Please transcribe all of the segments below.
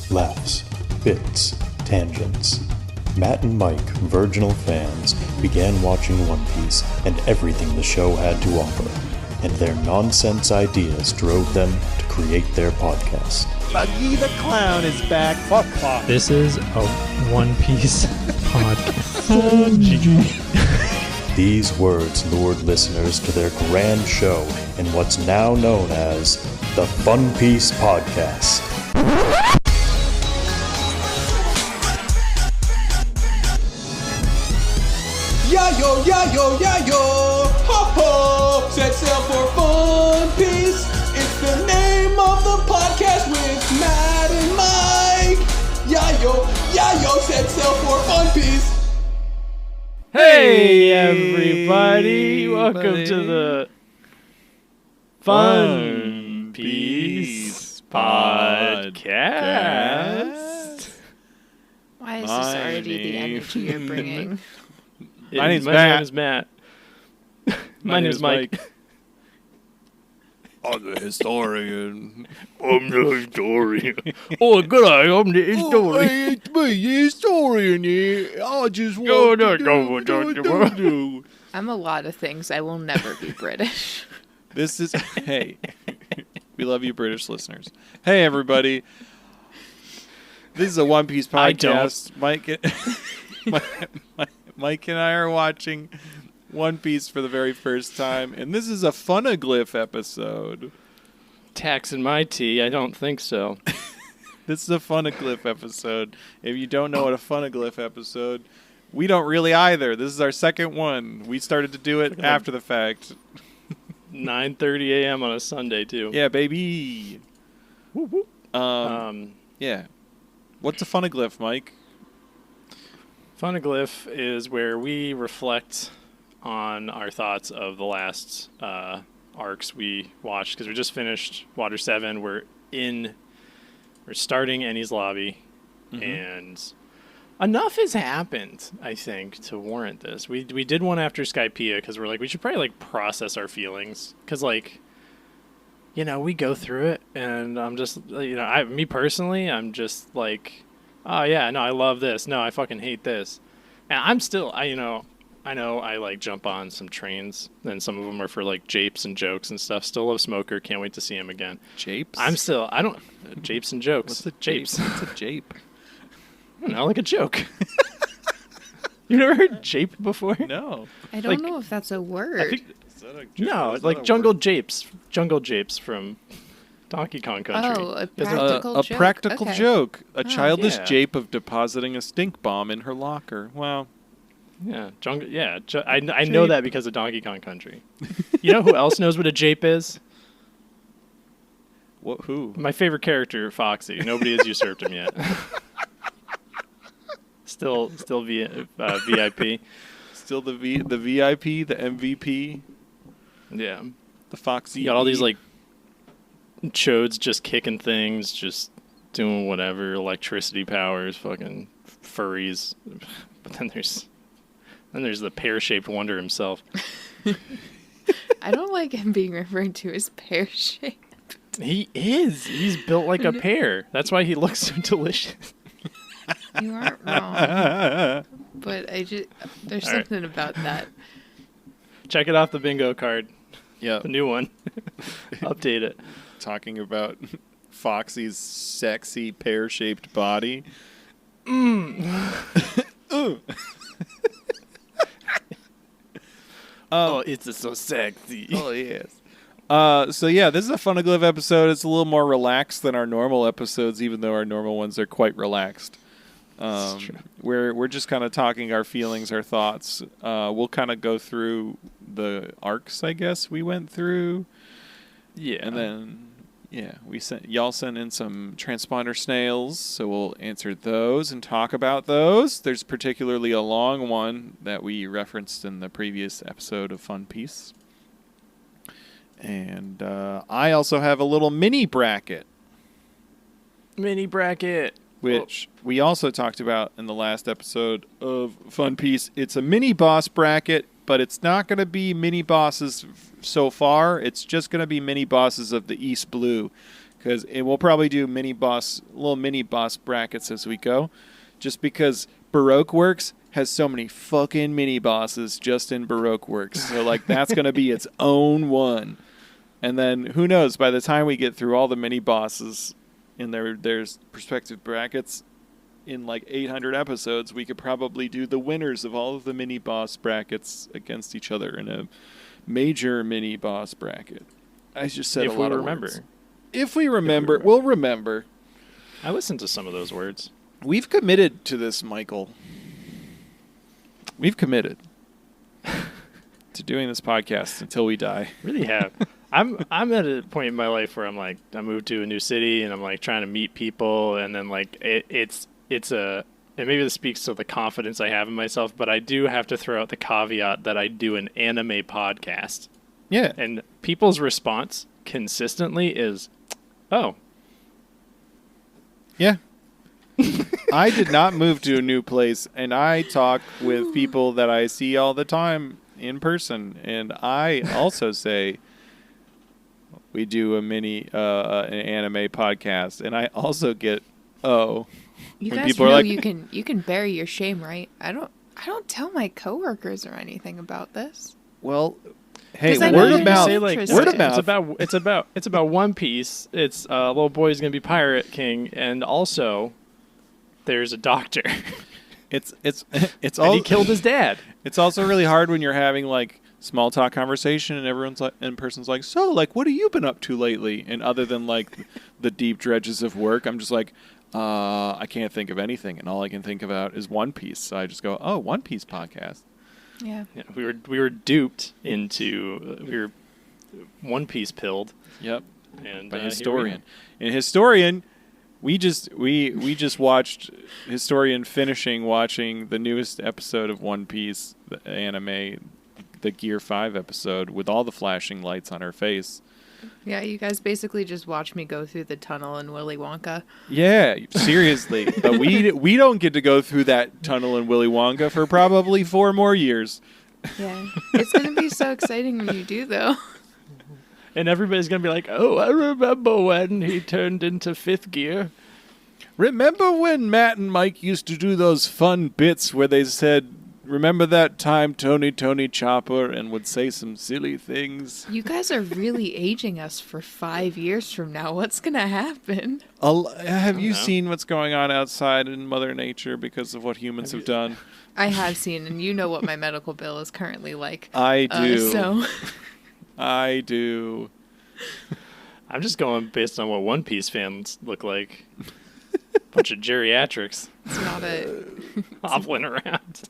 Laughs, bits, tangents. Matt and Mike, virginal fans, began watching One Piece and everything the show had to offer, and their nonsense ideas drove them to create their podcast. Buggy the Clown is back. Fuck. This is a One Piece podcast. These words lured listeners to their grand show in what's now known as the Fun Piece Podcast. Yayo, yayo, yayo, ho ho, set sail for Fun Piece. It's the name of the podcast with Matt and Mike. Yayo, yayo, set sail for Fun Piece. Hey everybody, welcome to the Fun Piece Podcast. Why is this already the energy you're bringing? My name is Matt. My name is Mike. I'm the historian. Oh, good eye, I'm the historian. It's me, the historian here. I just want to do. I'm a lot of things. I will never be British. This is, hey, we love you British listeners. Hey everybody. This is a One Piece podcast. Mike and I are watching One Piece for the very first time, and this is a Fun-neglyph episode. Taxing my tea? I don't think so. This is a Fun-neglyph episode. If you don't know what a Fun-neglyph episode, we don't really either. This is our second one. We started to do it after the fact. 9:30 a.m. on a Sunday, too. Yeah, baby. Whoop, whoop. Yeah. What's a Fun-neglyph, Mike? Fun-neglyph is where we reflect on our thoughts of the last arcs we watched, because we just finished Water 7. We're starting Enies Lobby, and enough has happened, I think, to warrant this. We did one after Skypiea because we're like, we should probably process our feelings, because we go through it, and I'm just me personally, I'm just like, oh yeah, no, I love this. No, I fucking hate this. And I'm still, I know I jump on some trains, and some of them are for japes and jokes and stuff. Still love Smoker. Can't wait to see him again. Japes? Japes and jokes. What's a japes? What's a jape? I don't know, like a joke. You never heard jape before? No. I don't know if that's a word. jungle japes. Jungle japes from Donkey Kong Country. Oh, a practical joke. A practical joke. A childish yeah. jape of depositing a stink bomb in her locker. Wow. Yeah, jungle. Yeah, I know that because of Donkey Kong Country. You know who else knows what a jape is? What? Who? My favorite character, Foxy. Nobody has usurped him yet. Still VIP. Still the VIP, the MVP. Yeah. The Foxy. You got all these chodes just kicking things, just doing whatever, electricity powers, fucking furries. But then there's the pear-shaped wonder himself. I don't like him being referred to as pear-shaped. He is. He's built like a pear. That's why he looks so delicious. You aren't wrong. But there's something about that. Check it off the bingo card. Yeah. The new one. Update it. Talking about Foxy's sexy pear-shaped body. Oh, it's so sexy. Oh, yes. So, yeah, this is a Fun-neglyph episode. It's a little more relaxed than our normal episodes, even though our normal ones are quite relaxed. We're just kind of talking our feelings, our thoughts. We'll kind of go through the arcs, I guess, we went through. Yeah. And then, y'all sent in some transponder snails, so we'll answer those and talk about those. There's particularly a long one that we referenced in the previous episode of Fun Piece. And I also have a little mini bracket. Which we also talked about in the last episode of Fun Piece. It's a mini boss bracket, but it's not going to be mini bosses so far. It's just going to be mini bosses of the East Blue, because we'll probably do little mini boss brackets as we go, just because Baroque Works has so many fucking mini bosses just in Baroque Works. So like that's gonna be its own one. And then who knows? By the time we get through all the mini bosses in there's perspective brackets in like 800 episodes, we could probably do the winners of all of the mini boss brackets against each other in a major mini boss bracket. I just said If a lot we of remember. words. If we remember, we'll remember. I listened to some of those words. We've committed to this, Michael. We've committed to doing this podcast until we die. Really have. I'm at a point in my life where I'm like, I moved to a new city and I'm like trying to meet people, and then like it's and maybe this speaks to the confidence I have in myself, but I do have to throw out the caveat that I do an anime podcast. Yeah. And people's response consistently is, "Oh, yeah." I did not move to a new place, and I talk with people that I see all the time in person, and I also say we do a mini an anime podcast, and I also get You when guys people are know like, you can bury your shame, right? I don't tell my coworkers or anything about this. well, hey, 'Cause I know word they're of not mouth, say like interested. word of mouth. it's about One Piece. It's little boy's gonna be pirate king, and also there's a doctor, It's and all he killed his dad. It's also really hard when you're having like small talk conversation and everyone's like, and person's like, so like, what have you been up to lately? And other than like the deep dredges of work, I'm just like, I can't think of anything, and all I can think about is One Piece. So I just go, oh, One Piece podcast. Yeah. Yeah, we were duped into we were One Piece pilled. Yep. And By here we Historian. are. And Historian, we just watched Historian finishing watching the newest episode of One Piece, the anime, the Gear 5 episode with all the flashing lights on her face. Yeah, you guys basically just watch me go through the tunnel in Willy Wonka. Yeah, seriously. But we don't get to go through that tunnel in Willy Wonka for probably 4 more years. Yeah. It's going to be so exciting when you do, though. And everybody's gonna be like, "Oh, I remember when he turned into 5th gear." Remember when Matt and Mike used to do those fun bits where they said, remember that time Tony Chopper, and would say some silly things? You guys are really aging us for 5 years from now. What's going to happen? Have you know. seen what's going on outside in Mother Nature because of what humans have done? I have seen, and you know what my medical bill is currently like. I do. So I do. I'm just going based on what One Piece fans look like. Bunch of geriatrics it's not hobbling around.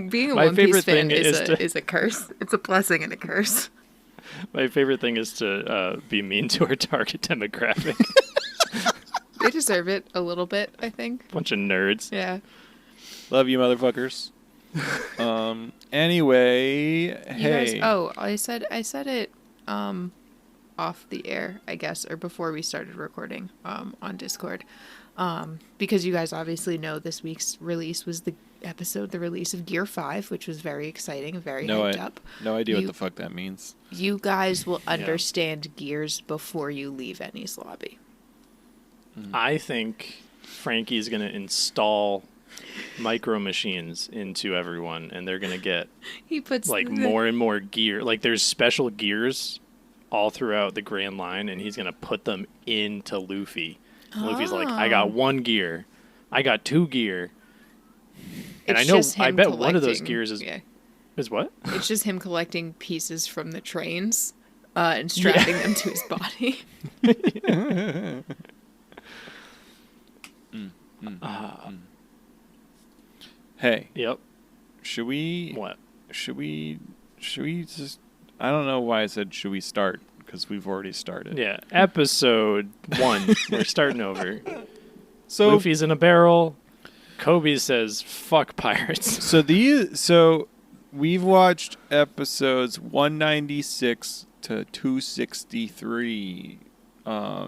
being a My One Piece favorite fan thing is a curse. It's a blessing and a curse. My favorite thing is to be mean to our target demographic. They deserve it a little bit, I think. Bunch of nerds. Yeah. Love you, motherfuckers. Anyway, You hey. guys, I said it off the air, I guess, or before we started recording on Discord. Because you guys obviously know this week's release was the release of Gear 5, which was very exciting, very hyped up. No idea what the fuck that means. You guys will understand Gears before you leave Enies Lobby. I think Frankie's going to install micro machines into everyone, and they're going to get He puts like more and more gear. Like there's special gears all throughout the Grand Line, and he's going to put them into Luffy. And Luffy's like, I got 1 gear. I got 2 gear. And I bet one of those gears is what? It's just him collecting pieces from the trains and strapping them to his body. Hey, Yep. should we What? just, I don't know why I said should we start, because we've already started. Yeah. Episode 1. We're starting over. So Luffy's in a barrel. Kobe says, "Fuck pirates." so we've watched episodes 196 to 263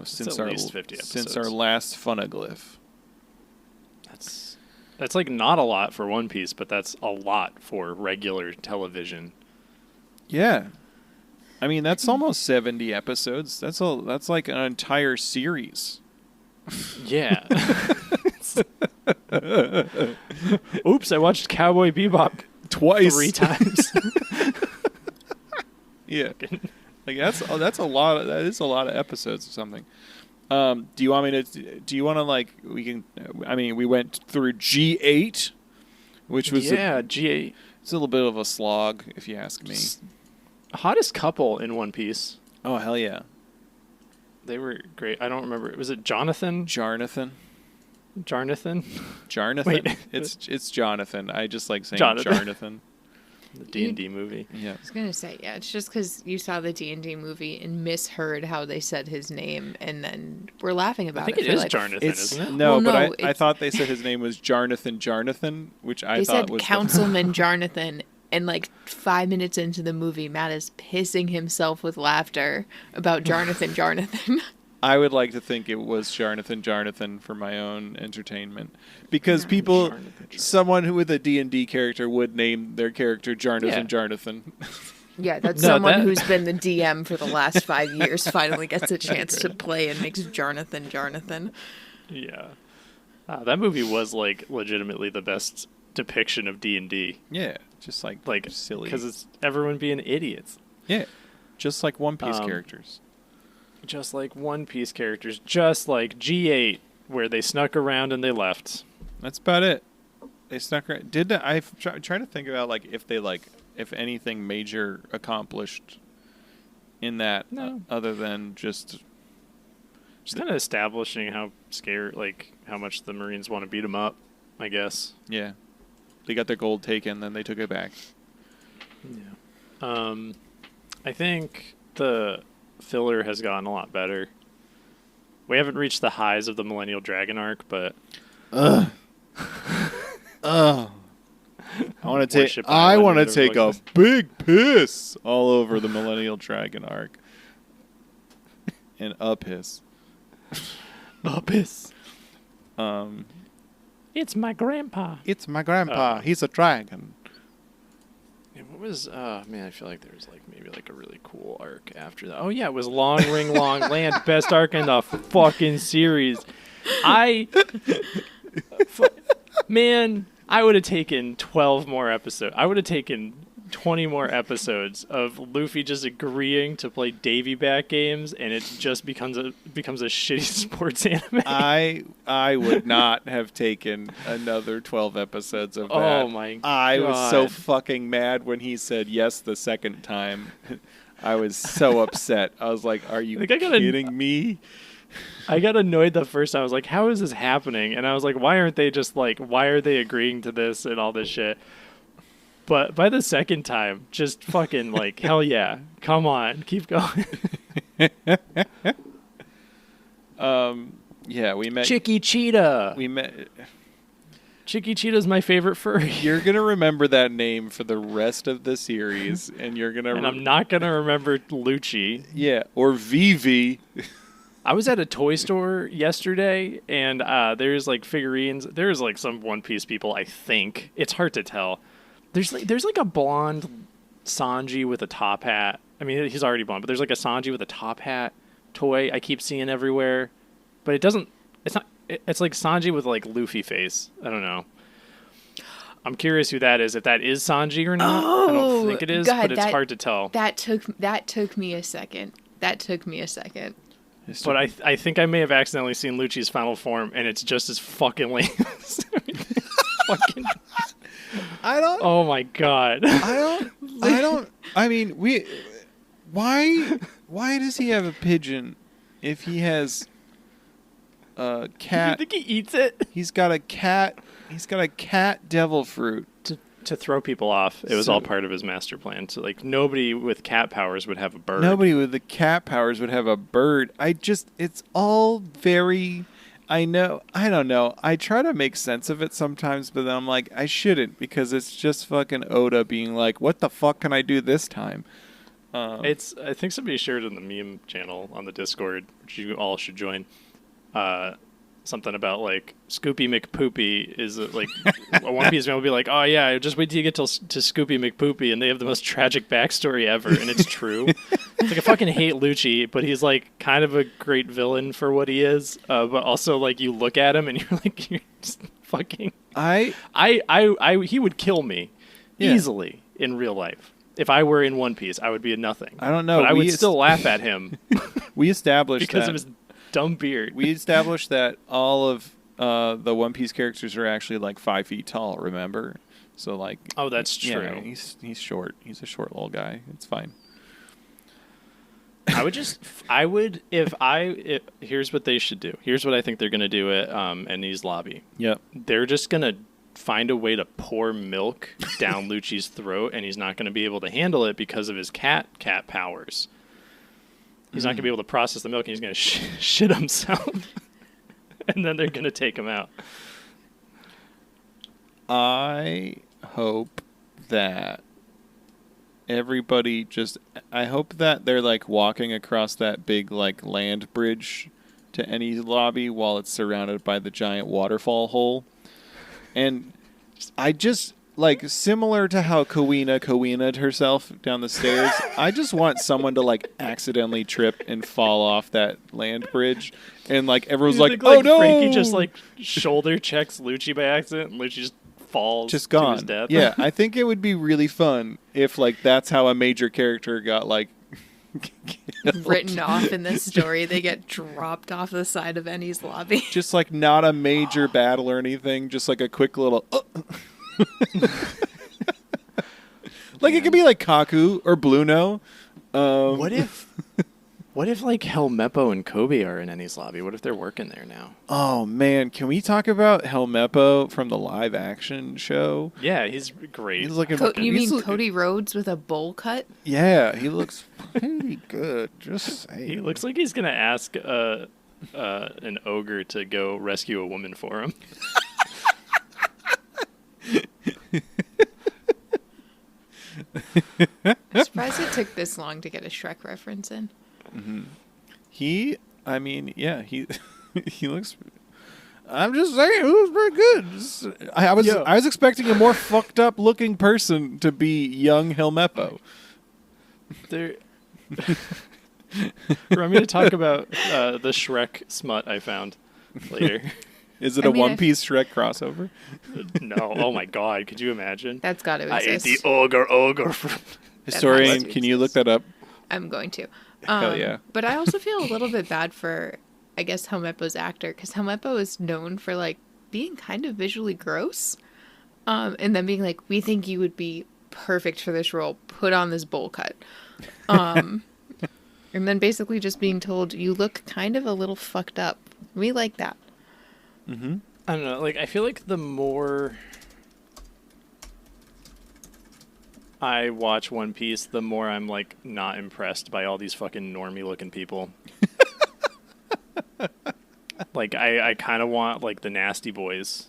since at least 50 since our episodes. last Fun-neglyph. That's like not a lot for One Piece, but that's a lot for regular television. Yeah. I mean, that's almost 70 episodes. That's like an entire series. Yeah. Oops, I watched Cowboy Bebop Twice. 3 times. Yeah. Like that's a lot of, that is a lot of episodes or something. Do you want to like, we went through G8, which was G8. It's a little bit of a slog, if you ask me. Hottest couple in One Piece. Oh, hell yeah. They were great. I don't remember. Was it Jonathan? Jarnathan. Wait. It's Jonathan. I just like saying Jonathan. Jarnathan. The D&D movie. Yeah. I was gonna say, yeah, it's just because you saw the D&D movie and misheard how they said his name, and then we're laughing about it. I think it is Jonathan, isn't it? No, Well, but I thought they said his name was Jarnathan, which I thought was... They said Councilman Jarnathan, and like 5 minutes into the movie, Matt is pissing himself with laughter about Jarnathan. I would like to think it was Jarnathan for my own entertainment, because someone who with a D&D character would name their character Jarnathan. Yeah, that's someone who's been the DM for the last 5 years finally gets a chance to play and makes Jarnathan. Yeah. That movie was like legitimately the best depiction of D&D. Yeah, just like silly. Because it's everyone being idiots. Yeah, just like One Piece characters. Just like One Piece characters. Just like G8, where they snuck around and they left. That's about it. They snuck around. I'm trying to think about if anything major accomplished in that, other than just kind of establishing how how much the Marines want to beat them up, I guess. Yeah. They got their gold taken, then they took it back. Yeah. I think the filler has gotten a lot better. We haven't reached the highs of the Millennial Dragon arc, but I want to take a big piss all over the Millennial Dragon arc. And a piss. It's my grandpa. It's my grandpa. He's a dragon. Yeah, what was man, I feel like there was maybe a really cool arc after that. Oh yeah, it was Long Ring Long Land, best arc in the fucking series. Man, I would have taken 12 more episodes. I would have taken 20 more episodes of Luffy just agreeing to play Davy Back games, and it just becomes a shitty sports anime. I would not have taken another 12 episodes of that. Oh my god. I was so fucking mad when he said yes the second time. I was so upset. I was like, are you kidding me? I got annoyed the first time. I was like, how is this happening? And I was like, why aren't they just why are they agreeing to this and all this shit? But by the second time, just fucking hell yeah. Come on, keep going. Yeah, we met Chicky Cheetah. Chicky Cheetah's my favorite furry. You're going to remember that name for the rest of the series, and you're going to And I'm not going to remember Lucci. Yeah, or Vivi. I was at a toy store yesterday, and there's figurines. There's some One Piece people, I think. It's hard to tell. There's a blonde Sanji with a top hat. I mean, he's already blonde, but there's a Sanji with a top hat toy I keep seeing everywhere. But it's like Sanji with Luffy face. I don't know. I'm curious who that is. If that is Sanji or not. I don't think it is, but it's hard to tell. That took me a second. But I think I may have accidentally seen Lucci's final form, and it's just as fucking lame. Oh my god. I mean, why does he have a pigeon if he has a cat? You think he eats it? He's got a cat devil fruit. To throw people off. It was all part of his master plan. So nobody with cat powers would have a bird. Nobody with the cat powers would have a bird. It's all very, I don't know. I try to make sense of it sometimes, but then I'm like, I shouldn't, because it's just fucking Oda being like, what the fuck can I do this time? I think somebody shared it in the meme channel on the Discord, which you all should join. something about like Scoopy McPoopy is like a One Piece fan will be like, oh yeah, just wait till you get to Scoopy McPoopy, and they have the most tragic backstory ever, and it's true. It's like I fucking hate Lucci, but he's like kind of a great villain for what he is. But also like you look at him and you're like, you're just fucking. He would kill me easily in real life. If I were in One Piece, I would be a nothing. I don't know. But I would still laugh at him. We established because that. of his dumb beard. We established that all of the One Piece characters are actually like 5 feet tall. Remember? So like. Oh, that's true. Yeah, he's short. He's a short little guy. It's fine. Here's what they should do. Here's what I think they're gonna do at Enies Lobby. Yep. They're just gonna find a way to pour milk down Lucci's throat, and he's not going to be able to handle it because of his cat powers. He's not going to be able to process the milk, and he's going to shit himself. And then they're going to take him out. I hope that I hope that they're like walking across that big like land bridge to Enies Lobby while it's surrounded by the giant waterfall hole. And I just, like, similar to how Kawina'd herself down the stairs, I just want someone to, like, accidentally trip and fall off that land bridge. And, like, everyone's like, oh, no! Frankie just, like, shoulder checks Lucci by accident, and Lucci just falls just gone. To his death. Yeah, I think it would be really fun if, like, that's how a major character got, like, written off in this story. They get dropped off the side of Enies Lobby. Just like not a major battle or anything, just like a quick little like it could be like Kaku or Bluno. What if like Helmeppo and Kobe are in Enies Lobby? What if they're working there now? Oh man, can we talk about Helmeppo from the live action show? Yeah, he's great. He's looking. You mean Cody Rhodes with a bowl cut? Yeah, he looks pretty good. Just saying. He looks like he's gonna ask an ogre to go rescue a woman for him. I'm surprised it took this long to get a Shrek reference in. Mm-hmm. He looks. I'm just saying, he looks pretty good. I was expecting a more fucked up looking person to be young Helmeppo. I'm going to talk about the Shrek smut I found later. Is it a One Piece Shrek crossover? No. Oh my God. Could you imagine? That's got to exist. I ate the ogre from... Historian, can you look that up? I'm going to. Hell yeah. But I also feel a little bit bad for, I guess, Helmeppo's actor, because Helmeppo is known for, like, being kind of visually gross. And then being like, we think you would be perfect for this role. Put on this bowl cut. And then basically just being told, you look kind of a little fucked up. We like that. Mm-hmm. I don't know. Like, I feel like the more I watch One Piece, the more I'm, like, not impressed by all these fucking normie-looking people. Like, I kind of want, like, the nasty boys.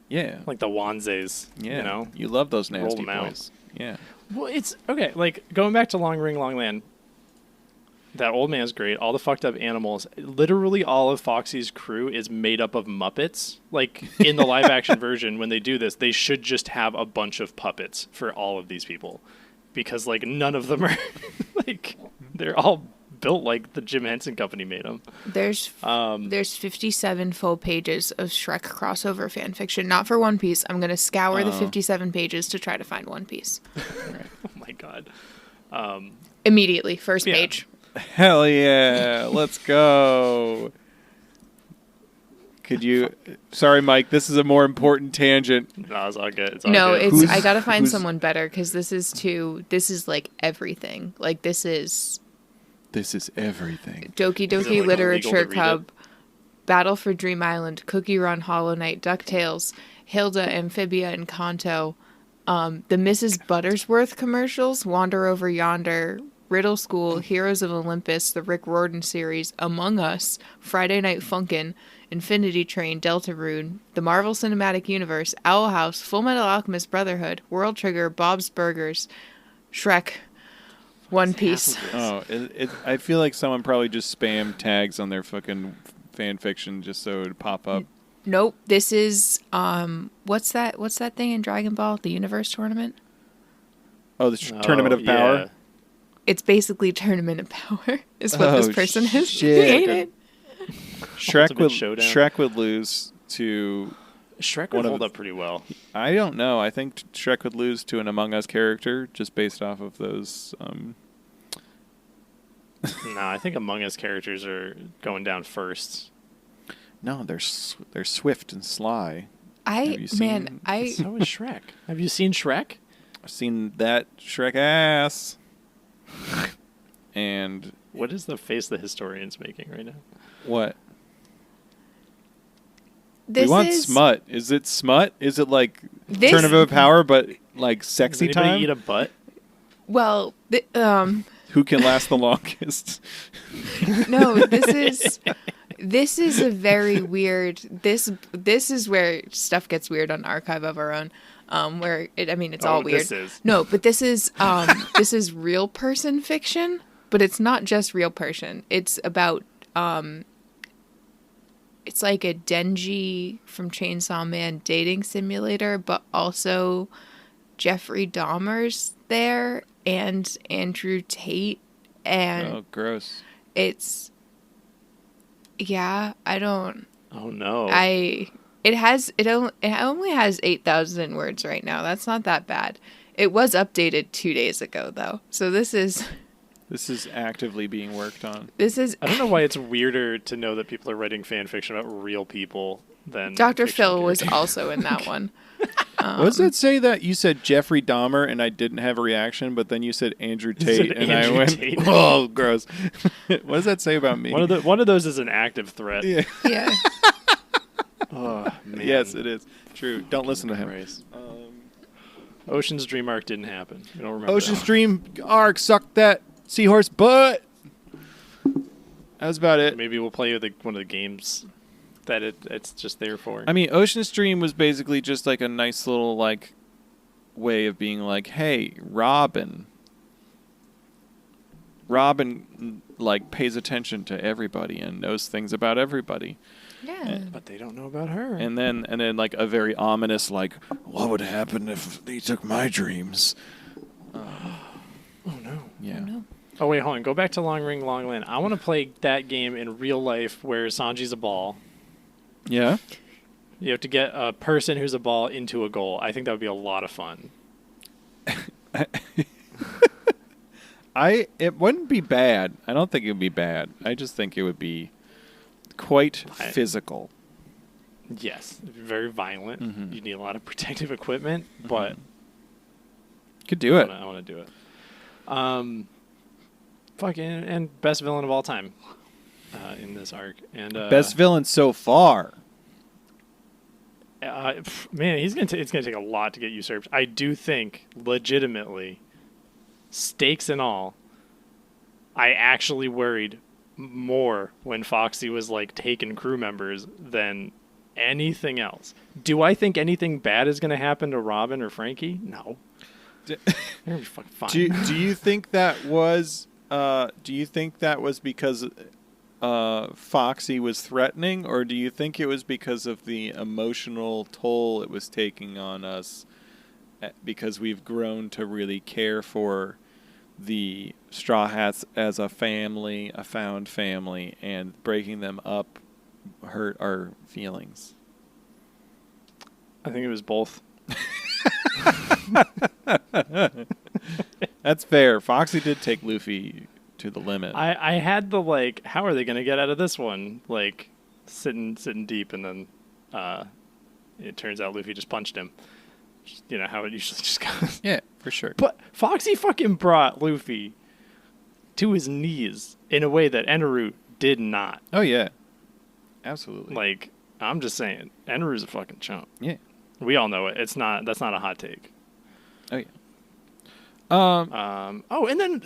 Yeah. Like the Wanzes, yeah. You know? You love those nasty Roll them out. boys. Yeah. Well, it's, okay, like, going back to Long Ring, Long Land, that old man's great. All the fucked up animals. Literally all of Foxy's crew is made up of Muppets. Like, in the live-action version, when they do this, they should just have a bunch of puppets for all of these people. Because, like, none of them are, like, they're all built like the Jim Henson Company made them. There's 57 full pages of Shrek crossover fan fiction. Not for One Piece. I'm going to scour the 57 pages to try to find One Piece. Oh, my God. Immediately. First page. Hell yeah. Let's go. Could you... Sorry, Mike. This is a more important tangent. No, it's all good. It's all good. It's... I gotta find someone better, because this is, like, everything. Like, this is everything. Doki Is it, Doki like, Literature illegal to read Club, Battle for Dream Island, Cookie Run Hollow Knight, DuckTales, Hilda, Amphibia, and Kanto, the Mrs. Buttersworth commercials, Wander Over Yonder, Riddle School, Heroes of Olympus, the Rick Riordan series, Among Us, Friday Night Funkin', Infinity Train, Deltarune, the Marvel Cinematic Universe, Owl House, Fullmetal Alchemist Brotherhood, World Trigger, Bob's Burgers, Shrek, One Piece. Oh, I feel like someone probably just spammed tags on their fucking fan fiction just so it would pop up. Nope. This is what's that thing in Dragon Ball? The Universe Tournament? Oh, the Tournament of Power? Yeah. It's basically Tournament of Power is what this person has shit. created. Shrek would lose to... Shrek would hold up pretty well. I don't know. I think Shrek would lose to an Among Us character just based off of those... No, I think Among Us characters are going down first. No, they're swift and sly. So is Shrek. Have you seen Shrek? I've seen that Shrek ass. And what is the face the historian's making right now? What? We want smut. Is it smut? Is it like Tournament of Power, but like sexy Does anybody time? eat a butt? Well, Who can last the longest? no, this is a very weird. This is where stuff gets weird on Archive of Our Own. It's all weird. No, but this is real person fiction, but it's not just real person. It's about it's like a Denji from Chainsaw Man dating simulator, but also Jeffrey Dahmer's there and Andrew Tate, and gross. It's I don't. Oh no. It only has 8,000 words right now. That's not that bad. It was updated 2 days ago though. So this is actively being worked on. I don't know why it's weirder to know that people are writing fan fiction about real people than Dr. Phil was also in that one. What does that say that you said Jeffrey Dahmer and I didn't have a reaction, but then you said Andrew Tate and I went, oh, gross. What does that say about me? One of those is an active threat. Yeah. Oh, man. Yes, it is. True. Don't listen to him. Ocean's Dream arc didn't happen. You don't remember Ocean's Dream arc sucked that seahorse butt. That was about it. Maybe we'll play one of the games that it's just there for. I mean, Ocean's Dream was basically just like a nice little like way of being like, hey, Robin like pays attention to everybody and knows things about everybody. Yeah. But they don't know about her. And then like a very ominous like, what would happen if they took my dreams? Oh no. Yeah. Oh, no. Oh wait, hold on. Go back to Long Ring Long Land. I want to play that game in real life where Sanji's a ball. Yeah. You have to get a person who's a ball into a goal. I think that would be a lot of fun. It wouldn't be bad. I don't think it would be bad. I just think it would be quite physical. Yes, very violent. Mm-hmm. You need a lot of protective equipment, but could do it. I want to do it. Fucking and best villain of all time in this arc, and best villain so far. Man, it's gonna take a lot to get usurped. I do think, legitimately, stakes and all, I actually worried more when Foxy was like taking crew members than anything else. Do I think anything bad is going to happen to Robin or Frankie? No. They're gonna be fucking fine. Do you think that was? Do you think that was because Foxy was threatening, or do you think it was because of the emotional toll it was taking on us? Because we've grown to really care for the Straw Hats as a family, a found family, and breaking them up hurt our feelings. I think it was both. That's fair. Foxy did take Luffy to the limit. I had the like, how are they going to get out of this one? Like sitting deep, and then it turns out Luffy just punched him. You know how it usually just goes. Yeah, for sure. But Foxy fucking brought Luffy to his knees in a way that Eneru did not. Oh yeah, absolutely. Like, I'm just saying, Eneru's a fucking chump. Yeah, we all know it. That's not a hot take. Oh yeah. Oh, and then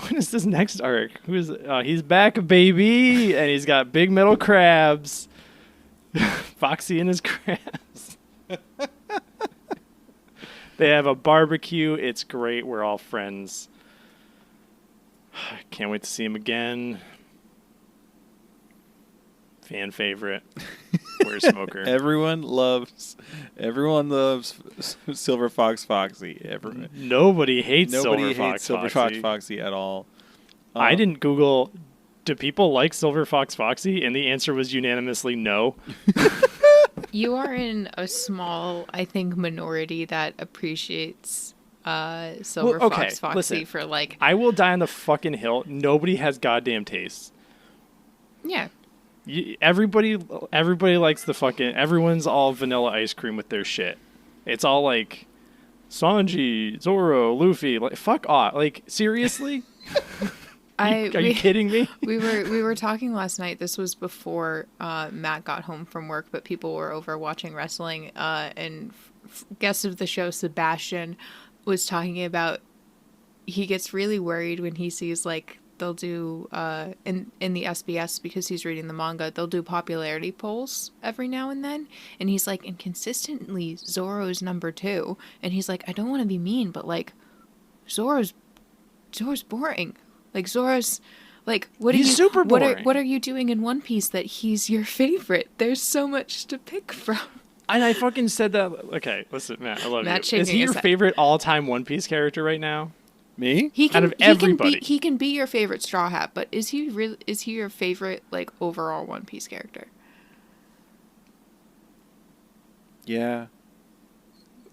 when is this next arc? He's back, baby, and he's got big metal crabs. Foxy and his crabs. They have a barbecue. It's great. We're all friends. Can't wait to see him again. fan favorite. We're a smoker. Everyone loves Silver Fox Foxy. Nobody hates Nobody Silver hates Silver Fox Fox Foxy at all. I didn't Google, do people like Silver Fox Foxy? And the answer was unanimously no. You are in a small, I think, minority that appreciates Silver Fox Foxy listen, for like. I will die on the fucking hill. Nobody has goddamn taste. Yeah. Everybody likes the fucking. Everyone's all vanilla ice cream with their shit. It's all like Sanji, Zoro, Luffy. Like, fuck off. Like, seriously? Are you kidding me? We were talking last night. This was before Matt got home from work, but people were over watching wrestling. And guest of the show, Sebastian, was talking about he gets really worried when he sees like they'll do in the SBS, because he's reading the manga, they'll do popularity polls every now and then, and he's like, and consistently Zoro's number 2, and he's like, I don't want to be mean, but like Zoro's boring. Like Zoro's like, super boring. What are you doing in One Piece that he's your favorite? There's so much to pick from. And I fucking said that. Okay, listen, Matt, I love Matt you. Is he your head. favorite all-time One Piece character right now? Me? Out of everybody. He can be your favorite Straw Hat, but is he your favorite like overall One Piece character? Yeah.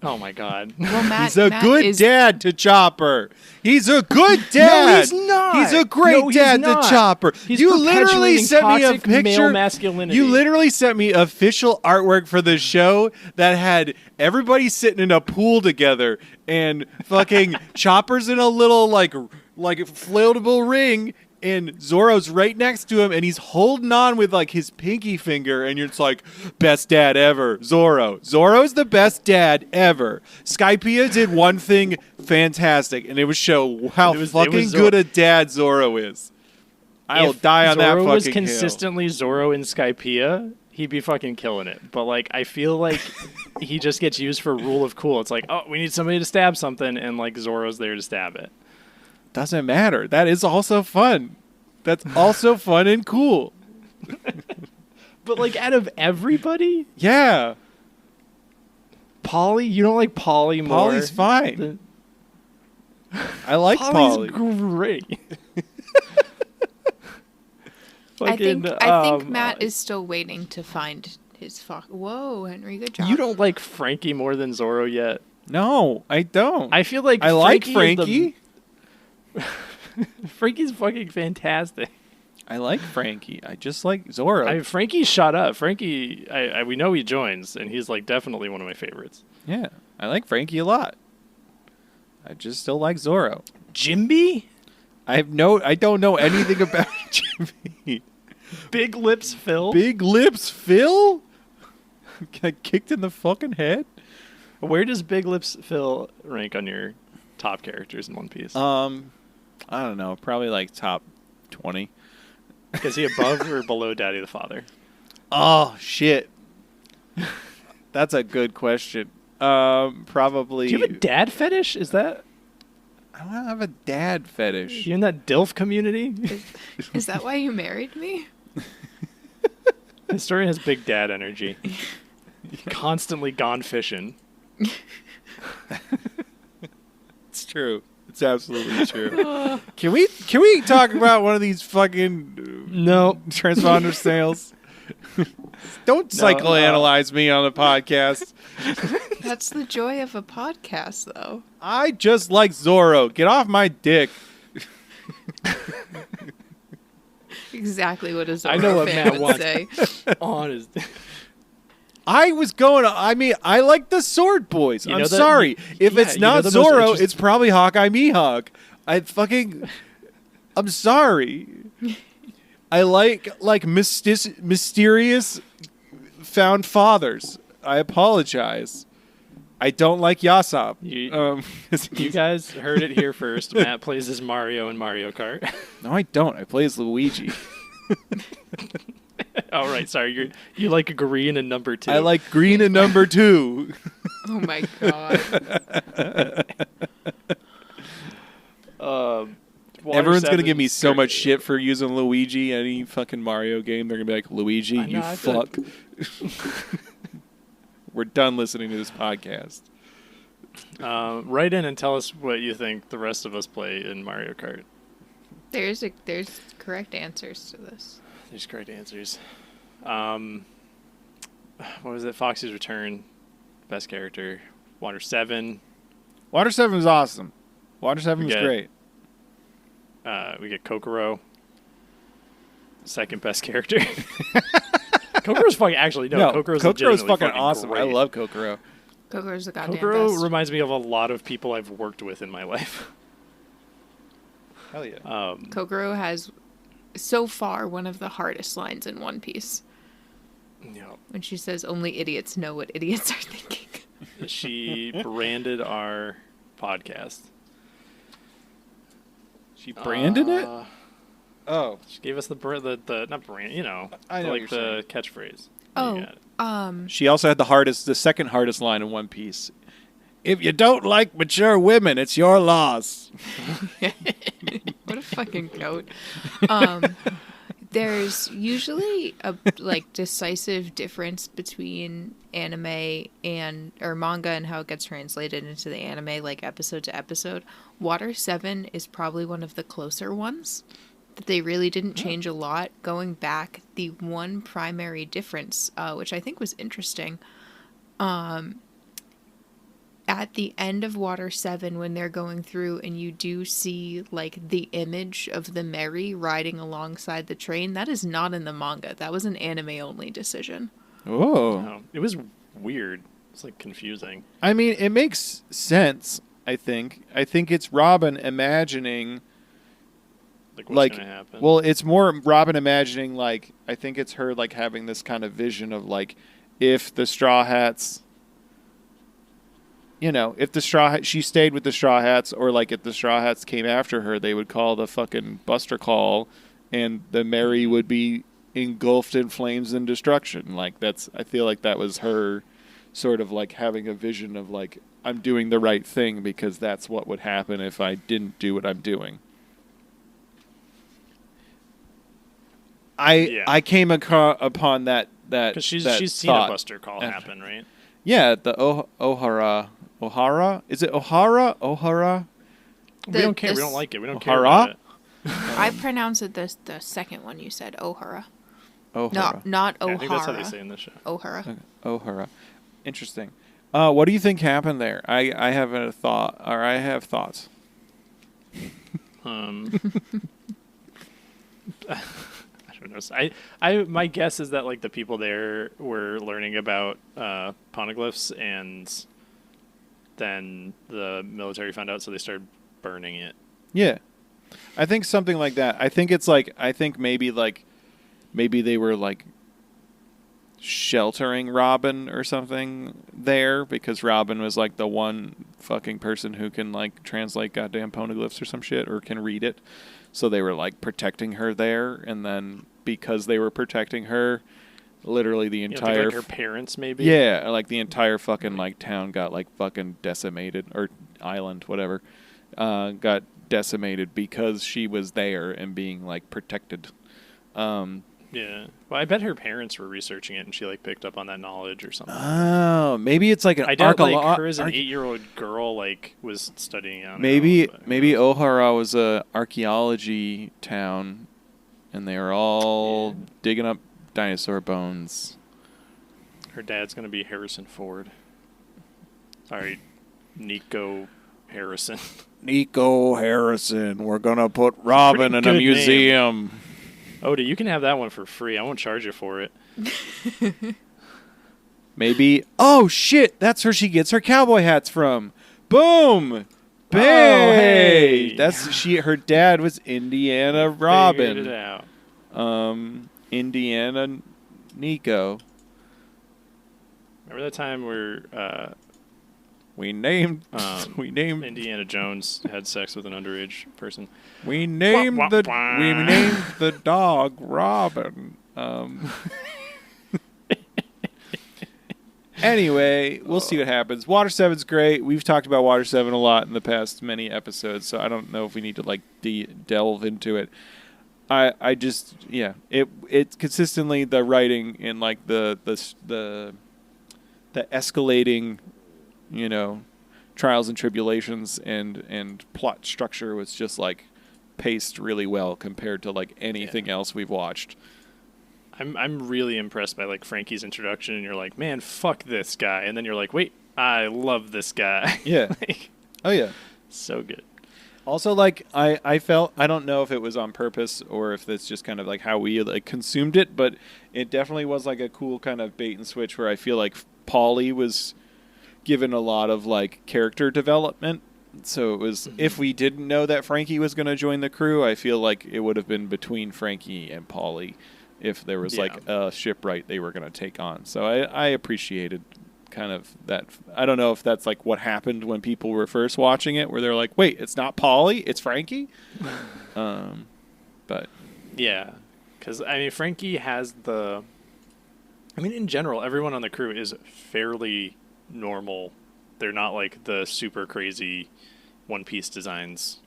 Oh my god. Well, Matt, He's a good dad to Chopper. He's a good dad. No, he's not. He's a great dad to Chopper. He's you literally perpetuating sent me a toxic male picture. masculinity. You literally sent me official artwork for the show that had everybody sitting in a pool together and fucking Chopper's in a little like floatable ring. And Zoro's right next to him, and he's holding on with, like, his pinky finger, and you're just like, best dad ever, Zoro. Zoro's the best dad ever. Skypiea did one thing fantastic, and it was show how fucking good a dad Zoro is. I'll die on that fucking Zoro was hill. consistently Zoro in Skypiea, he'd be fucking killing it. But, like, I feel like he just gets used for rule of cool. It's like, oh, we need somebody to stab something, and, like, Zoro's there to stab it. Doesn't matter. That is also fun. That's also fun and cool. But, like, out of everybody? Yeah. Polly? You don't like Polly more? Polly's fine. I like Polly. Polly's great. I think Matt is still waiting to find his Fox. Whoa, Henry, good job. You don't like Frankie more than Zoro yet? No, I don't. I feel like I like Frankie. Frankie's fucking fantastic. I like Frankie. I just like Zoro. Frankie's shot up. Frankie, we know he joins, and he's like definitely one of my favorites. Yeah, I like Frankie a lot. I just still like Zoro. Jimby? I don't know anything about Jimmy. Big Lips Phil? Big Lips Phil? Got kicked in the fucking head? Where does Big Lips Phil rank on your top characters in One Piece? I don't know. Probably like top 20. Is he above or below Daddy the Father? Oh, shit. That's a good question. Probably. Do you have a dad fetish? Is that? I don't have a dad fetish. You in that DILF community? Is that why you married me? Historian has big dad energy. Constantly gone fishing. It's true. It's absolutely true. Can we talk about one of these fucking transponder snails? Don't psychoanalyze me on the podcast. That's the joy of a podcast, though. I just like Zoro. Get off my dick. Exactly what a Zoro I know what fan Matt would wants. say. On his. I like the Sword Boys. I'm sorry. If it's not Zoro, it's probably Hawkeye Mihawk. I'm sorry. I like mysterious found fathers. I apologize. I don't like Yasop. You guys heard it here first. Matt plays as Mario in Mario Kart. No, I don't. I play as Luigi. Oh, right. Sorry. You like green and number 2. I like green and number 2. Oh, my God. Everyone's going to give me 7's so much great. shit for using Luigi. Any fucking Mario game, they're going to be like, Luigi, I know, you I feel fuck. We're done listening to this podcast. Write in and tell us what you think the rest of us play in Mario Kart. There's correct answers to this. There's correct answers. What was it? Foxy's Return, best character. Water 7. Water 7 was awesome. Water 7 was get- great. We get Kokoro, second best character. Kokoro's fucking Kokoro's legitimately fucking awesome. Great. I love Kokoro. Kokoro's the goddamn Kokoro best. reminds me of a lot of people I've worked with in my life. Hell yeah. Kokoro has, so far, one of the hardest lines in One Piece. When she says, "Only idiots know what idiots are thinking." She branded our podcast. She branded it? Oh. She gave us the not brand, I know what like you're the catchphrase. Oh, You got it. She also had the second hardest line in One Piece. If you don't like mature women, it's your loss. what a fucking goat. There's usually a decisive difference between anime or manga and how it gets translated into the anime, like episode to episode. Water 7 is probably one of the closer ones. That they really didn't change a lot. Going back, the one primary difference, which I think was interesting, at the end of Water 7, when they're going through and you do see the image of the Mary riding alongside the train, that is not in the manga. That was an anime only decision. Oh. It was weird. It's confusing. I mean, it makes sense, I think. I think it's Robin imagining What's gonna happen. Well, it's more Robin imagining I think it's her having this kind of vision of if the Straw Hats, if she stayed with the Straw Hats, or if the Straw Hats came after her, they would call the fucking Buster Call, and the Mary would be engulfed in flames and destruction. I feel like that was her sort of having a vision of I'm doing the right thing because that's what would happen if I didn't do what I'm doing. I came upon that because she's seen thought. a Buster Call happen, right? Yeah, the Ohara. Is it Ohara? We don't care. We don't like it. We don't care Ohara? about it. I pronounce it the second one you said, Ohara. Ohara. No, not Ohara. Yeah, I think that's how they say in this show. Ohara. Okay. Ohara. Interesting. What do you think happened there? I have a thought, or I have thoughts. I don't know. My guess is that the people there were learning about poneglyphs, and then the military found out, so they started burning it. Yeah, I think something like that. I think it's maybe they were sheltering Robin or something there because Robin was the one fucking person who can translate goddamn poneglyphs or some shit, or can read it. So they were protecting her there, and then because they were protecting her, literally the entire her parents maybe. Yeah, the entire fucking town got fucking decimated, or island, whatever, got decimated because she was there and being protected. Yeah. Well, I bet her parents were researching it, and she picked up on that knowledge or something. Oh, maybe it's an I doubt her as an 8-year-old girl was studying on maybe Ohara was a archaeology town, and they were all digging up dinosaur bones. Her dad's gonna be Harrison Ford. Sorry, Nico Harrison. Nico Harrison. We're gonna put Robin in a museum. Name. Odie, you can have that one for free. I won't charge you for it. Maybe. Oh shit! That's where she gets her cowboy hats from. Boom. Bang! Oh, hey. That's Her dad was Indiana Robin. Figured it out. Indiana Nico. Remember that time where we named Indiana Jones had sex with an underage person? We named the dog Robin. Anyway, we'll see what happens. Water 7's great. We've talked about Water 7 a lot in the past many episodes, so I don't know if we need to like delve into it. I just it consistently the writing and like the escalating, trials and tribulations and plot structure was just like paced really well compared to like anything else we've watched. I'm really impressed by like Frankie's introduction, and you're like, man, fuck this guy, and then you're like, wait, I love this guy. Yeah. Oh yeah. So good. Also, like I felt, I don't know if it was on purpose or if it's just kind of like how we like consumed it, but it definitely was like a cool kind of bait and switch where I feel like Paulie was given a lot of like character development. So it was, if we didn't know that Frankie was going to join the crew, I feel like it would have been between Frankie and Paulie if there was like a shipwright they were going to take on. So I appreciated kind of that. I don't know if that's like what happened when people were first watching it, where they're like, wait, it's not Paulie, it's Frankie. But yeah, because I mean, Frankie has in general, everyone on the crew is fairly normal. They're not like the super crazy One Piece designs.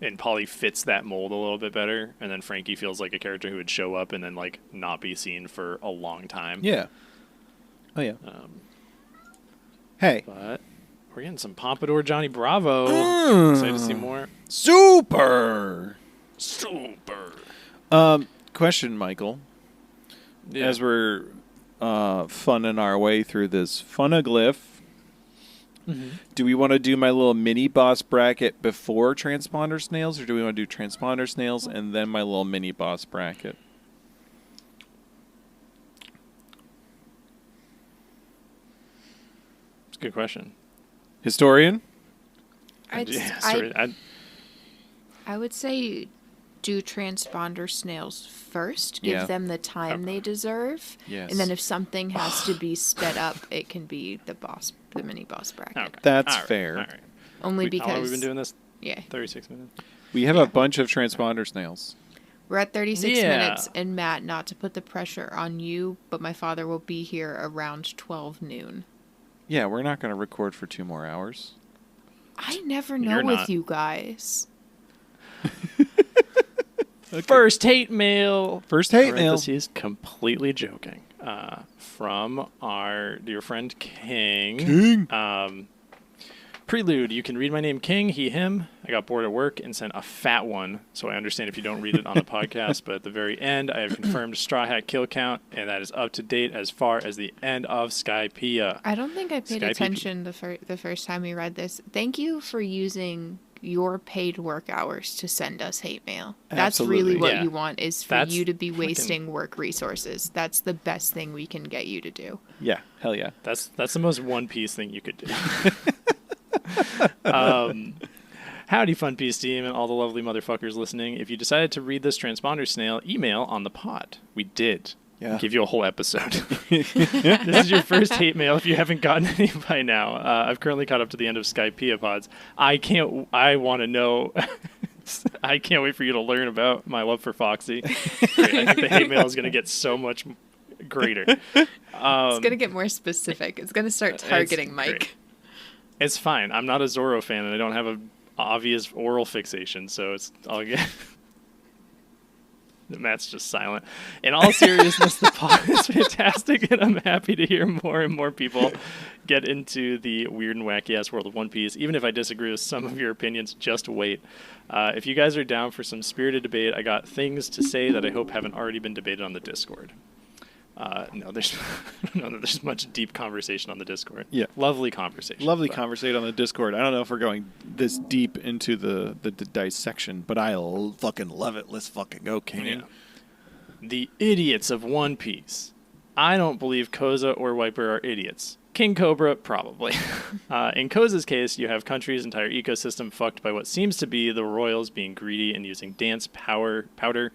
And Paulie fits that mold a little bit better. And then Frankie feels like a character who would show up and then like not be seen for a long time. Yeah. Oh yeah. Hey. But we're getting some Pompadour Johnny Bravo. Excited to see more. Super. Question, Michael. Yeah. As we're funning our way through this Fun-neglyph, do we want to do my little mini boss bracket before transponder snails, or do we want to do transponder snails and then my little mini boss bracket? It's a good question. Historian? I would say do transponder snails first. Give them the time they deserve. Yes. And then if something has to be sped up, it can be the mini boss bracket. Okay. That's All right. fair. All right. Only because... How long have we been doing this? Yeah. 36 minutes. We have a bunch of transponder snails. We're at 36 minutes, and Matt, not to put the pressure on you, but my father will be here around 12 noon. Yeah, we're not going to record for 2 more hours. I never know You're with not. you guys. Okay. First hate mail. First hate mail. He's completely joking. From our dear friend King. Prelude. You can read my name King, he, him. I got bored at work and sent a fat one, so I understand if you don't read it on the podcast, but at the very end, I have confirmed Straw Hat kill count, and that is up to date as far as the end of Skypiea. I don't think I paid attention the first time we read this. Thank you for using your paid work hours to send us hate mail. That's really what you want, is for you to be wasting work resources. That's the best thing we can get you to do. Yeah, hell yeah. That's the most One Piece thing you could do. Howdy, Fun Piece team, and all the lovely motherfuckers listening. If you decided to read this transponder snail, email on the pod. We did. Yeah. Give you a whole episode. This is your first hate mail if you haven't gotten any by now. I've currently caught up to the end of Skypiea pods. I want to know. I can't wait for you to learn about my love for Foxy. Great. I think the hate mail is going to get so much greater. It's going to get more specific. It's going to start targeting Mike. Great. It's fine. I'm not a Zoro fan, and I don't have an obvious oral fixation, so I'll get... Matt's just silent. In all seriousness, the pod is fantastic, and I'm happy to hear more and more people get into the weird and wacky-ass world of One Piece. Even if I disagree with some of your opinions, just wait. If you guys are down for some spirited debate, I got things to say that I hope haven't already been debated on the Discord. There's much deep conversation on the Discord. Yeah. Lovely conversation. Conversation on the Discord. I don't know if we're going this deep into the dissection, but I'll fucking love it. Let's fucking go, King. Yeah. The idiots of One Piece. I don't believe Koza or Wiper are idiots. King Cobra, probably. In Koza's case, you have country's entire ecosystem fucked by what seems to be the royals being greedy and using dance powder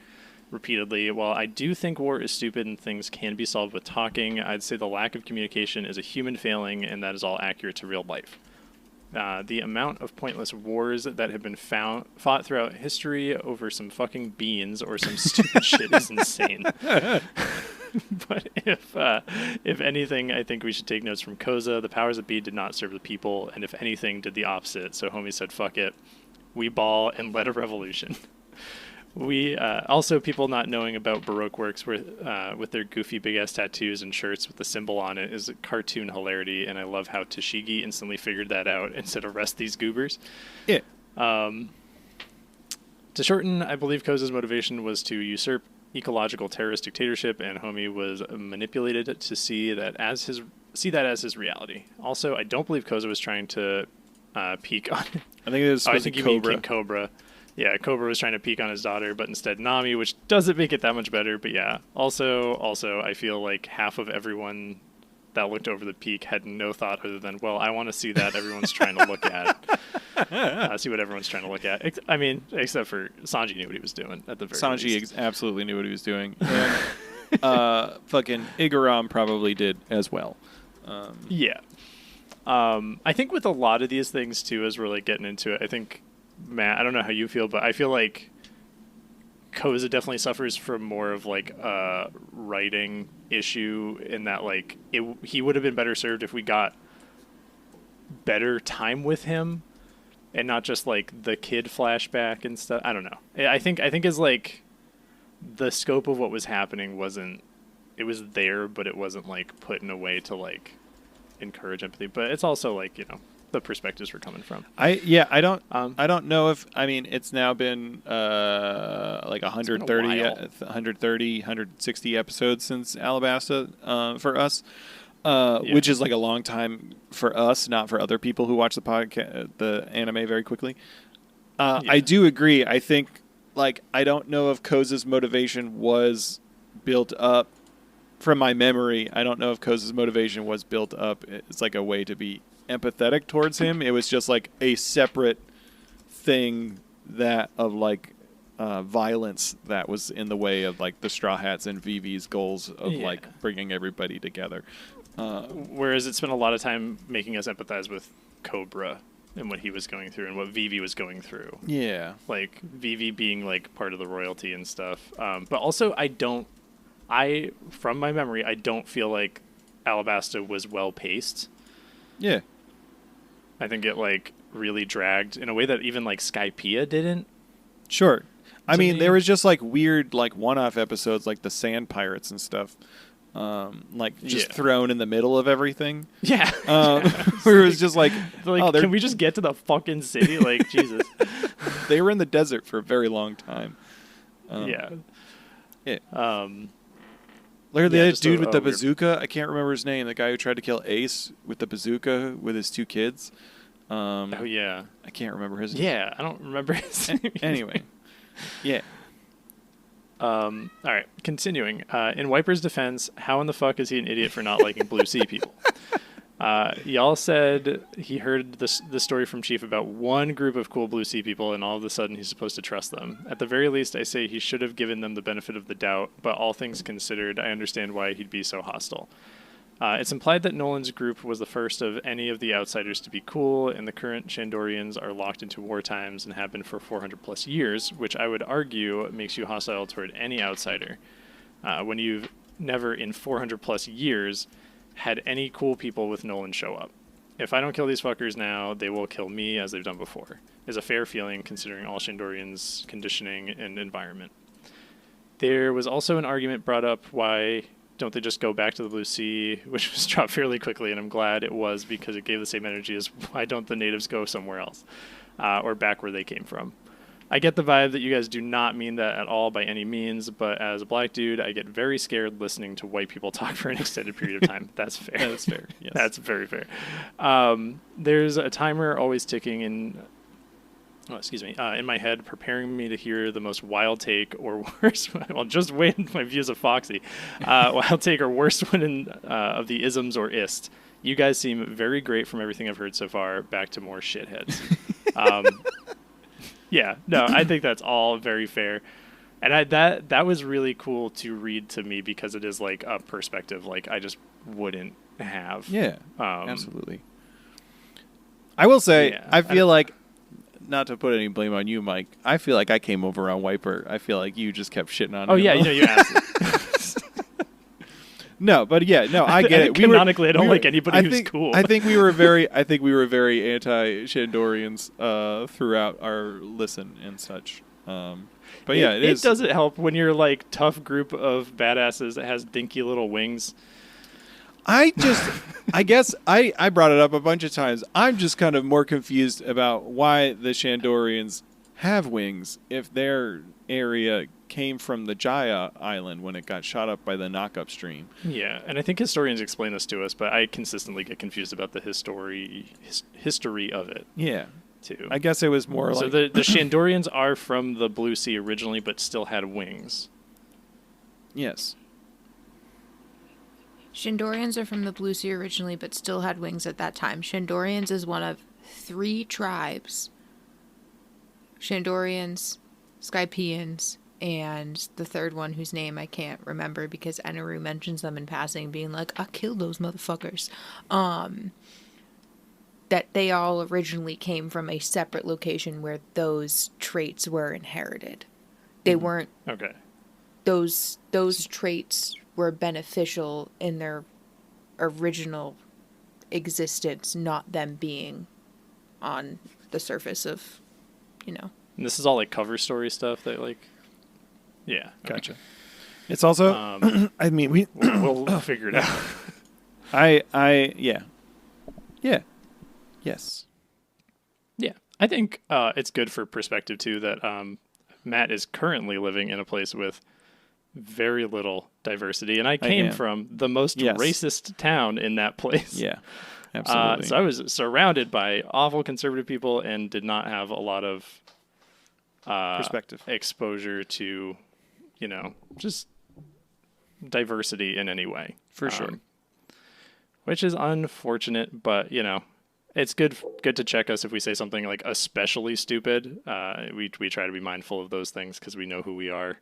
repeatedly. While I do think war is stupid and things can be solved with talking, I'd say the lack of communication is a human failing, and that is all accurate to real life. The amount of pointless wars that have been fought throughout history over some fucking beans or some stupid shit is insane. But if anything, I think we should take notes from Koza. The powers that be did not serve the people, and if anything, did the opposite. So homie said, fuck it. We ball and led a revolution. We also, people not knowing about Baroque works with their goofy big-ass tattoos and shirts with the symbol on it is a cartoon hilarity, and I love how Tashigi instantly figured that out and said, arrest these goobers. Yeah. To shorten, I believe Koza's motivation was to usurp ecological terrorist dictatorship, and homie was manipulated to see that as his reality. Also, I don't believe Koza was trying to peek on. I think it was. I think you mean King Cobra. Yeah, Cobra was trying to peek on his daughter, but instead Nami, which doesn't make it that much better. But yeah, also, I feel like half of everyone that looked over the peak had no thought other than, well, I want to see that everyone's trying to look at. See what everyone's trying to look at. I mean, except for Sanji knew what he was doing at the very least. Sanji absolutely knew what he was doing. And fucking Igaram probably did as well. Yeah. I think with a lot of these things, too, as we're like getting into it, I think, Matt, I don't know how you feel, but I feel like Koza definitely suffers from more of like a writing issue in that like he would have been better served if we got better time with him and not just like the kid flashback and stuff. I don't know. I think is like the scope of what was happening it was there, but it wasn't like put in a way to like encourage empathy. But it's also like, you know, the perspectives we're coming from. I don't know if, I mean, it's now been like 160 episodes since Alabasta for us, which is like a long time for us, not for other people who watch the anime very quickly. I do agree. I think, like, I don't know if Koza's motivation was built up from my memory. I don't know if Koza's motivation was built up. It's like a way to be empathetic towards him. It was just like a separate thing that of like violence that was in the way of like the Straw Hats and Vivi's goals of like bringing everybody together. Whereas it spent a lot of time making us empathize with Cobra and what he was going through and what Vivi was going through. Yeah. Like Vivi being like part of the royalty and stuff. But also from my memory, I don't feel like Alabasta was well paced. Yeah. I think it like really dragged in a way that even like Skypiea didn't. Sure. I mean, there was just like weird like one-off episodes like the Sand Pirates and stuff. Like just thrown in the middle of everything. Yeah. Where it was just like can we just get to the fucking city? Like, Jesus. They were in the desert for a very long time. Yeah. Like the dude with the bazooka, I can't remember his name. The guy who tried to kill Ace with the bazooka with his two kids. I can't remember his name. Yeah, I don't remember his name. Anyway. Yeah. All right, continuing. In Wiper's defense, how in the fuck is he an idiot for not liking Blue Sea people? Y'all said he heard the story from Chief about one group of cool Blue Sea people, and all of a sudden he's supposed to trust them. At the very least, I say he should have given them the benefit of the doubt, but all things considered, I understand why he'd be so hostile. It's implied that Nolan's group was the first of any of the outsiders to be cool, and the current Shandorians are locked into war times and have been for 400 plus years, which I would argue makes you hostile toward any outsider. When you've never in 400 plus years had any cool people with Nolan show up. If I don't kill these fuckers now, they will kill me as they've done before. Is a fair feeling considering all Shandorians' conditioning and environment. There was also an argument brought up why don't they just go back to the Blue Sea, which was dropped fairly quickly, and I'm glad it was because it gave the same energy as why don't the natives go somewhere else or back where they came from. I get the vibe that you guys do not mean that at all by any means, but as a black dude, I get very scared listening to white people talk for an extended period of time. That's fair. That's fair. Yes. That's very fair. There's a timer always ticking in my head, preparing me to hear the most wild take or worse. Well, just wait my views of Foxy. Wild take or worst one of the isms or ist. You guys seem very great from everything I've heard so far. Back to more shitheads. Yeah, no, I think that's all very fair. And that was really cool to read to me because it is like a perspective like I just wouldn't have. Yeah, absolutely. I will say, I feel like, not to put any blame on you, Mike, I feel like I came over on Wiper. I feel like you just kept shitting on him. Oh, yeah, you asked. No, but yeah, no, I get it. Canonically, I don't like anybody who's cool. I think we were very anti-Shandorians throughout our listen and such. But yeah, it doesn't help when you're like tough group of badasses that has dinky little wings. I guess I brought it up a bunch of times. I'm just kind of more confused about why the Shandorians have wings if their area came from the Jaya Island when it got shot up by the knock-up stream. Yeah, and I think historians explain this to us, but I consistently get confused about the history of it. Yeah, too. I guess it was more so like... the Shandorians are from the Blue Sea originally, but still had wings. Yes. Shandorians are from the Blue Sea originally, but still had wings at that time. Shandorians is one of 3 tribes. Shandorians, Skypeans, and the third one whose name I can't remember because Eneru mentions them in passing, being like, I killed those motherfuckers. That they all originally came from a separate location where those traits were inherited. They weren't... Okay. Those traits were beneficial in their original existence, not them being on the surface of, And this is all like cover story stuff that like... Yeah. Gotcha. Okay. It's also, I mean, we'll figure it out. Yeah. Yes. Yeah. I think it's good for perspective too that Matt is currently living in a place with very little diversity, and I came from the most racist town in that place. Yeah. Absolutely. So I was surrounded by awful conservative people and did not have a lot of perspective, exposure to, just diversity in any way. For sure. Which is unfortunate, but it's good to check us if we say something like especially stupid. We try to be mindful of those things because we know who we are.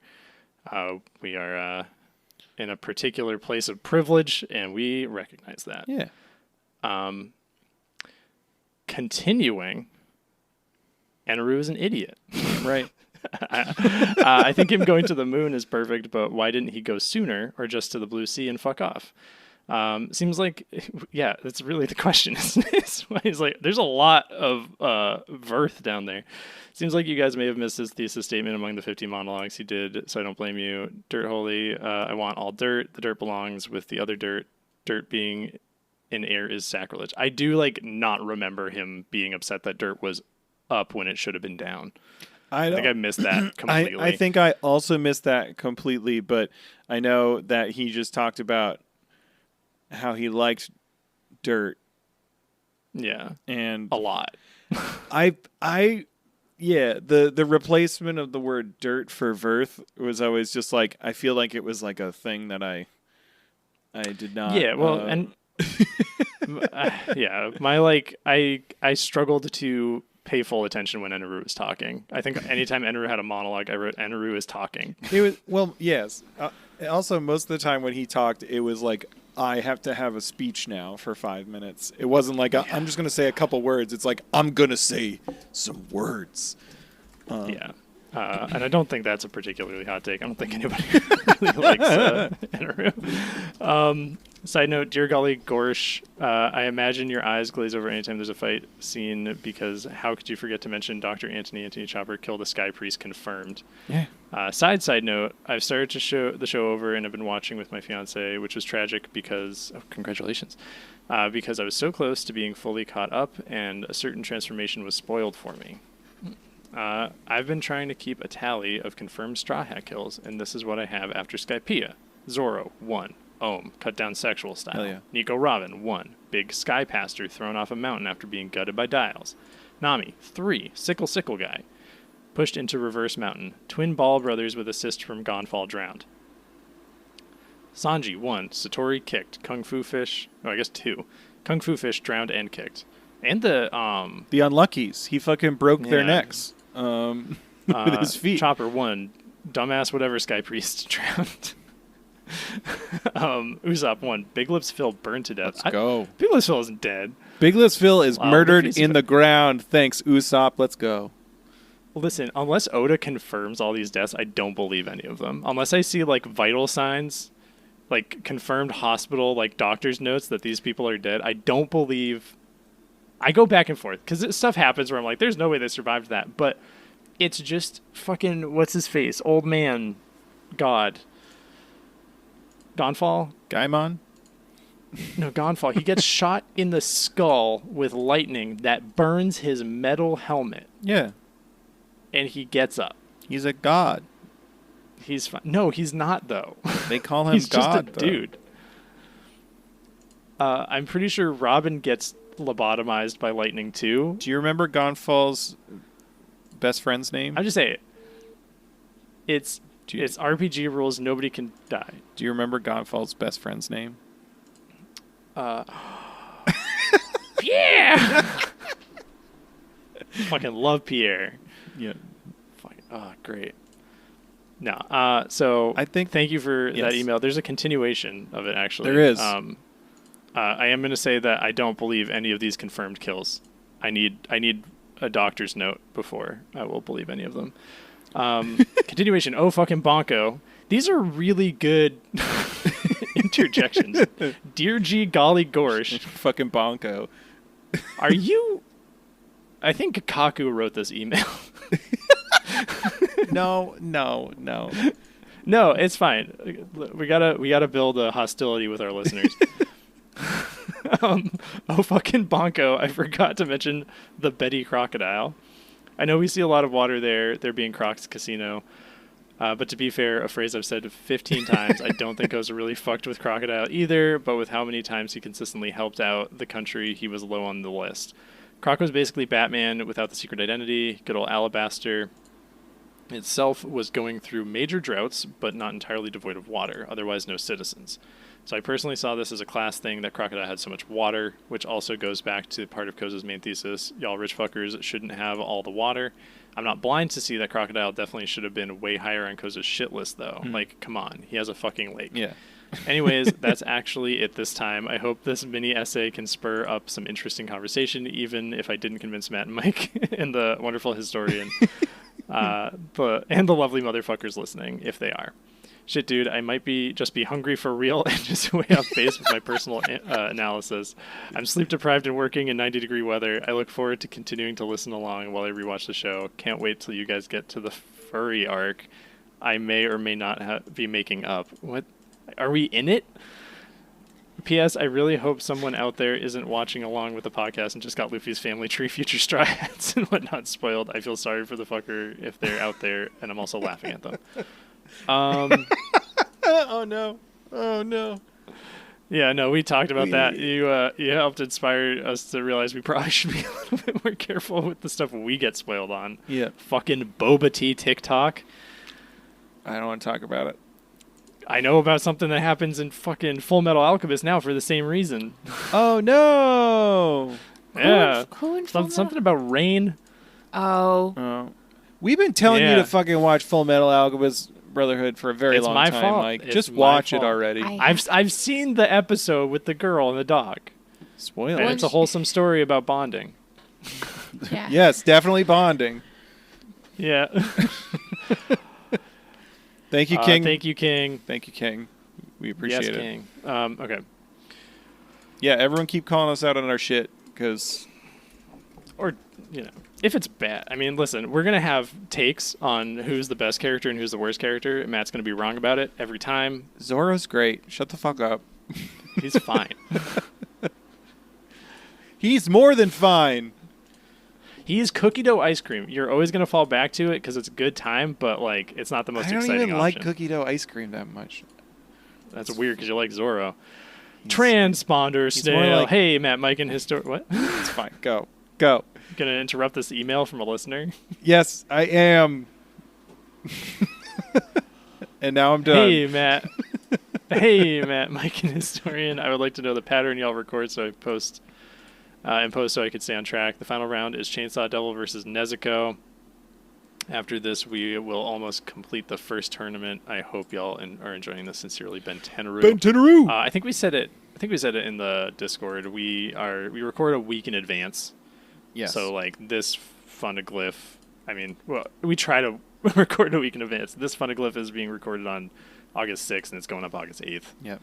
We are in a particular place of privilege, and we recognize that. Yeah. Continuing, Eneru is an idiot. Right. I think him going to the moon is perfect, but why didn't he go sooner or just to the Blue Sea and fuck off? Seems like, yeah, that's really the question. He's like, there's a lot of Verth down there. Seems like you guys may have missed his thesis statement among the 50 monologues he did, so I don't blame you. Dirt holy, I want all dirt. The dirt belongs with the other dirt. Dirt being in air is sacrilege. I do not remember him being upset that dirt was up when it should have been down. I think I missed that completely. I think I also missed that completely, but I know that he just talked about how he liked dirt. Yeah. And a lot. the replacement of the word dirt for Verth was always just like, I feel like it was like a thing that I did not. Yeah, well, and I struggled to pay full attention when Eneru was talking. I think anytime Eneru had a monologue, I wrote Eneru is talking. It was, well, yes. Also, most of the time when he talked, it was like, I have to have a speech now for 5 minutes. It wasn't like, I'm just going to say a couple words. It's like, I'm going to say some words. And I don't think that's a particularly hot take. I don't think anybody really likes Eneru. Side note, dear golly, Gorsh, I imagine your eyes glaze over anytime there's a fight scene because how could you forget to mention Dr. Anthony Chopper killed a Sky Priest confirmed. Yeah. Side note, I've started to show the show over and I've been watching with my fiance, which was tragic because, congratulations, because I was so close to being fully caught up and a certain transformation was spoiled for me. I've been trying to keep a tally of confirmed Straw Hat kills, and this is what I have after Skypiea. Zoro, 1. Ohm, cut down sexual style. Hell yeah. Nico Robin, 1. Big Sky Pastor thrown off a mountain after being gutted by Dials. Nami, 3. Sickle Guy. Pushed into reverse mountain. Twin Ball brothers with assist from Gonfall drowned. Sanji, 1. Satori kicked. Kung Fu Fish, 2. Kung Fu Fish drowned and kicked. And the Unluckies. He fucking broke their necks with his feet. Chopper, 1. Dumbass whatever Sky Priest drowned. Usopp, 1. Big Lips Phil burned to death. Let's go. Big Lips Phil isn't dead. Big Lips Phil is murdered in the ground. Thanks, Usopp. Let's go. Listen, unless Oda confirms all these deaths, I don't believe any of them. Unless I see vital signs like confirmed hospital like doctor's notes that these people are dead. I don't believe. I go back and forth because stuff happens where I'm like, there's no way they survived that, but it's just fucking what's his face, old man, God, Gonfall, Gaimon? no Gonfall. He gets shot in the skull with lightning that burns his metal helmet, Yeah. and he gets up. He's a god. He's fine. No, he's not though. They call him He's God, just a though. dude. I'm pretty sure Robin gets lobotomized by lightning too. Do you remember Gonfall's best friend's name? I'm just saying, it's RPG rules. Nobody can die. Do you remember Gonfall's best friend's name? Pierre. Fucking love Pierre. Yeah. Fucking, great. No. So I think thank you for yes. that email. There's a continuation of it actually. There is. I am going to say that I don't believe any of these confirmed kills. I need a doctor's note before I will believe any of them. Continuation. Oh, fucking bonko. These are really good interjections. Dear G, golly gorsh. Fucking bonko. Are you... I think Kaku wrote this email. No. No, it's fine. We gotta build a hostility with our listeners. Oh, fucking bonko. I forgot to mention the Betty crocodile. I know we see a lot of water there being Croc's casino. But to be fair, a phrase I've said 15 times, I don't think I was really fucked with Crocodile either, but with how many times he consistently helped out the country, he was low on the list. Croc was basically Batman without the secret identity. Good old Alabaster itself was going through major droughts, but not entirely devoid of water, otherwise no citizens. So I personally saw this as a class thing that Crocodile had so much water, which also goes back to part of Koza's main thesis. Y'all rich fuckers shouldn't have all the water. I'm not blind to see that Crocodile definitely should have been way higher on Koza's shit list, though. Like, come on. He has a fucking lake. Yeah. Anyways, that's actually it this time. I hope this mini essay can spur up some interesting conversation, even if I didn't convince Matt and Mike and the wonderful historian and the lovely motherfuckers listening, if they are. Shit, dude, I might just be hungry for real and just way off base with my personal analysis. I'm sleep deprived and working in 90-degree weather. I look forward to continuing to listen along while I rewatch the show. Can't wait till you guys get to the furry arc. I may or may not be making up. What? Are we in it? P.S. I really hope someone out there isn't watching along with the podcast and just got Luffy's family tree future straw hats and whatnot spoiled. I feel sorry for the fucker if they're out there, and I'm also laughing at them. Oh no. Yeah, no, we talked about that. You helped inspire us to realize we probably should be a little bit more careful with the stuff we get spoiled on. Yeah. Fucking boba tea TikTok. I don't want to talk about it. I know about something that happens in fucking Full Metal Alchemist now for the same reason. Oh no. Yeah. Who in Full Something about rain. Oh. We've been telling you Yeah. to fucking watch Full Metal Alchemist Brotherhood for a very It's long my time, fault. Mike. It's Just my watch it fault. already. I've seen the episode with the girl and the dog. Spoiler. And it's a wholesome story about bonding. Yeah. Yes, definitely bonding. Yeah. Thank you, King. Thank you, King. Thank you, King. We appreciate Yes, it. King. Okay. Yeah, everyone keep calling us out on our shit because Or, if it's bad. I mean, listen, we're going to have takes on who's the best character and who's the worst character. And Matt's going to be wrong about it every time. Zoro's great. Shut the fuck up. He's fine. He's more than fine. He's cookie dough ice cream. You're always going to fall back to it because it's a good time, but, it's not the most I don't exciting even like option. cookie dough ice cream that much. That's weird because you like Zoro. Transponder, snail. like- Hey, Matt, Mike, and his What? It's fine. Go. Go. Going to interrupt this email from a listener? Yes, I am. And now I'm done. Hey, Matt. Hey, Matt, Mike, and historian. I would like to know the pattern y'all record so I post so I could stay on track. The final round is Chainsaw Devil versus Nezuko. After this, we will almost complete the first tournament. I hope y'all are enjoying this. Sincerely, Ben Tenaru. Ben Tenaru. I think we said it. In the Discord. We record a week in advance. Yes. So this Fun-neglyph. I mean, well, we try to record a week in advance. This Fun-neglyph is being recorded on August 6th, and it's going up August 8th. Yep.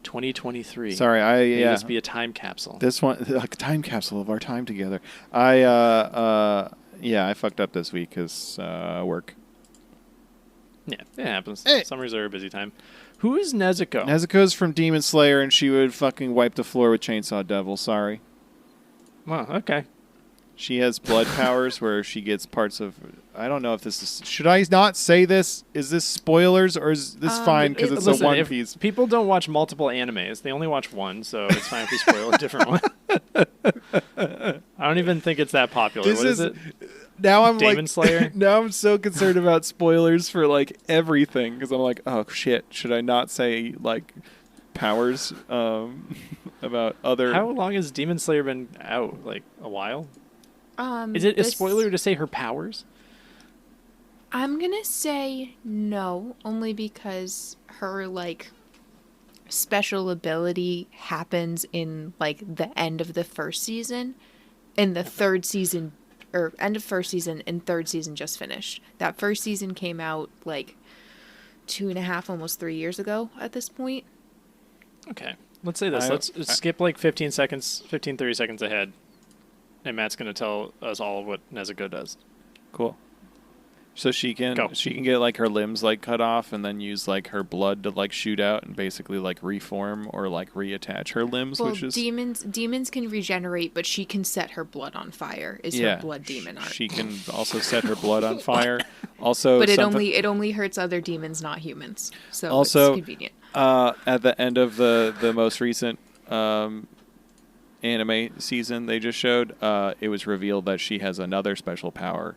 2023. Sorry, May this be a time capsule. This one, like a time capsule of our time together. I fucked up this week because work. Yeah, it happens. Hey. Summers are a busy time. Who is Nezuko? Nezuko's from Demon Slayer, and she would fucking wipe the floor with Chainsaw Devil. Sorry. Well, okay. She has blood powers where she gets parts of... I don't know if this is... Should I not say this? Is this spoilers, or is this fine because it's Listen, a One if Piece? people don't watch multiple animes. They only watch one, so it's fine if we spoil a different one. I don't even think it's that popular. This What is it? Now I'm Demon Slayer? Now I'm so concerned about spoilers for like everything because I'm like, oh shit, should I not say like powers about other? How long has Demon Slayer been out? Like a while? Is it a this- spoiler to say her powers? I'm gonna say no, only because her like special ability happens in like the end of the first season, and the third season, or end of first season and third season just finished. That first season came out like 2.5, almost 3 years ago at this point. Okay. Let's say this. Let's skip like 30 seconds ahead. And Matt's going to tell us all what Nezuko does. Cool. So she can get like her limbs like cut off and then use like her blood to like shoot out and basically like reform or like reattach her limbs, Well, which is demons can regenerate, but she can set her blood on fire. Is her blood demon art? She can also set her blood on fire. Also, but it only hurts other demons, not humans. So also, it's convenient. At the end of the most recent anime season they just showed, it was revealed that she has another special power.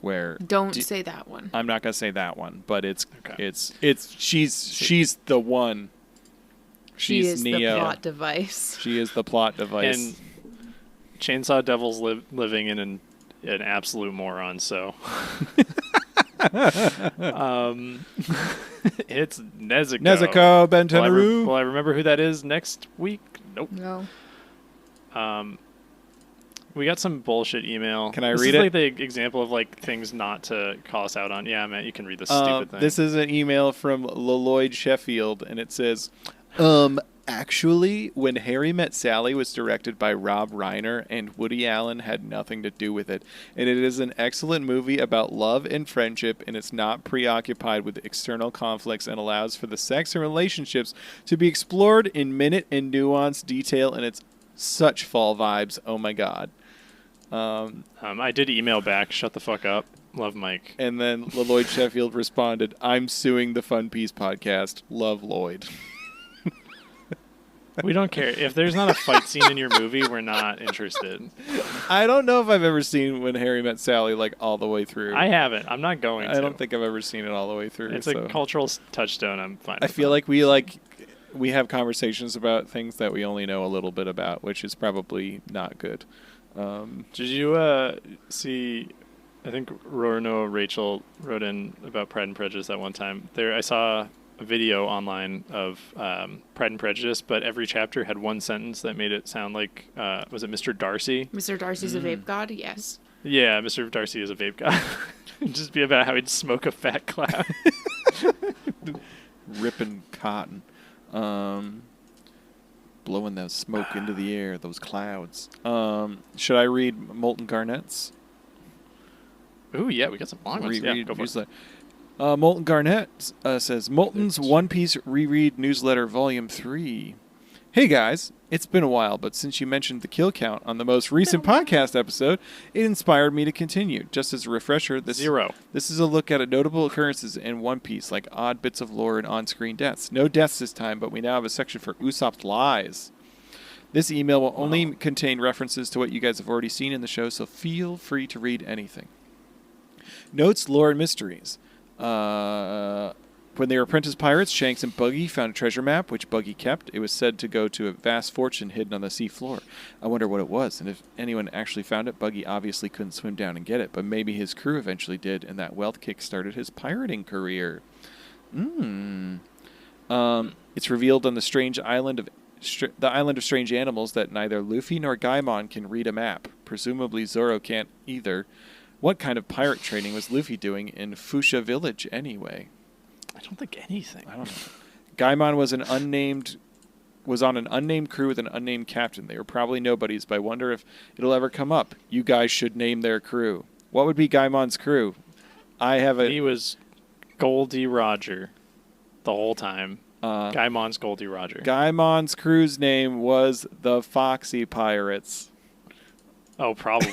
Where Don't say that one. I'm not gonna say that one, but it's Okay. she's the one. She She's is Neo. the plot device. She is the plot device. And Chainsaw Devil's living in an absolute moron, so... it's Nezuko. Nezuko Bentenru. Will I remember who that is next week? Nope. No. We got some bullshit email. Can I this read is it? like the example of like things not to call us out on. Yeah, Matt, you can read this stupid thing. This is an email from Lloyd Sheffield, and it says, actually, When Harry Met Sally was directed by Rob Reiner, and Woody Allen had nothing to do with it. And it is an excellent movie about love and friendship, and it's not preoccupied with external conflicts and allows for the sex and relationships to be explored in minute and nuanced detail, and it's such fall vibes. Oh my god. I did email back. Shut the fuck up. Love Mike. And then Lloyd Sheffield responded, I'm suing the Fun Piece podcast. Love Lloyd. We don't care. If there's not a fight scene in your movie, we're not interested. I don't know if I've ever seen When Harry Met Sally like all the way through. I haven't. I'm not going to. I don't think I've ever seen it all the way through. It's so. a cultural touchstone. I'm fine. I feel like we have conversations about things that we only know a little bit about, which is probably not good. Did you see? I think Rachel wrote in about Pride and Prejudice at one time. I saw a video online of Pride and Prejudice, but every chapter had one sentence that made it sound like was it Mr. Darcy? Mr. Darcy's a vape god? Yes. Yeah, Mr. Darcy is a vape god. Just be about how he'd smoke a fat cloud. Ripping cotton. Blowing that smoke into the air, those clouds. Should I read Molten Garnets? Ooh, yeah, we got some long ones. Go for it. Molten Garnet says, Molten's One Piece Reread Newsletter Volume 3. Hey guys, it's been a while, but since you mentioned the kill count on the most recent podcast episode, it inspired me to continue. Just as a refresher, this is a look at notable occurrences in One Piece, like odd bits of lore and on-screen deaths. No deaths this time, but we now have a section for Usopp's lies. This email will only contain references to what you guys have already seen in the show, so feel free to read anything. Notes, lore, and mysteries. When they were apprentice pirates, Shanks and Buggy found a treasure map, which Buggy kept. It was said to go to a vast fortune hidden on the sea floor. I wonder what it was, and if anyone actually found it. Buggy obviously couldn't swim down and get it, but maybe his crew eventually did, and that wealth kick-started his pirating career. It's revealed on the island of strange animals that neither Luffy nor Gaimon can read a map. Presumably Zoro can't either. What kind of pirate training was Luffy doing in Fuchsia Village anyway? I don't think anything. I don't know. Gaimon was on an unnamed crew with an unnamed captain. They were probably nobodies, but I wonder if it'll ever come up. You guys should name their crew. What would be Gaimon's crew? He was Goldie Roger the whole time. Gaimon's Goldie Roger. Gaimon's crew's name was the Foxy Pirates. Oh, probably.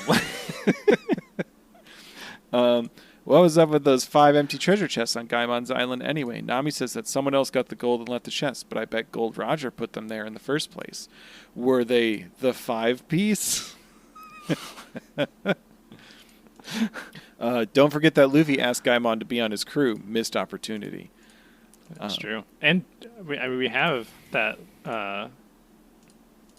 What was up with those 5 empty treasure chests on Gaimon's island anyway? Nami says that someone else got the gold and left the chests, but I bet Gold Roger put them there in the first place. Were they the 5-piece? Don't forget that Luffy asked Gaimon to be on his crew. Missed opportunity. That's true. And we have that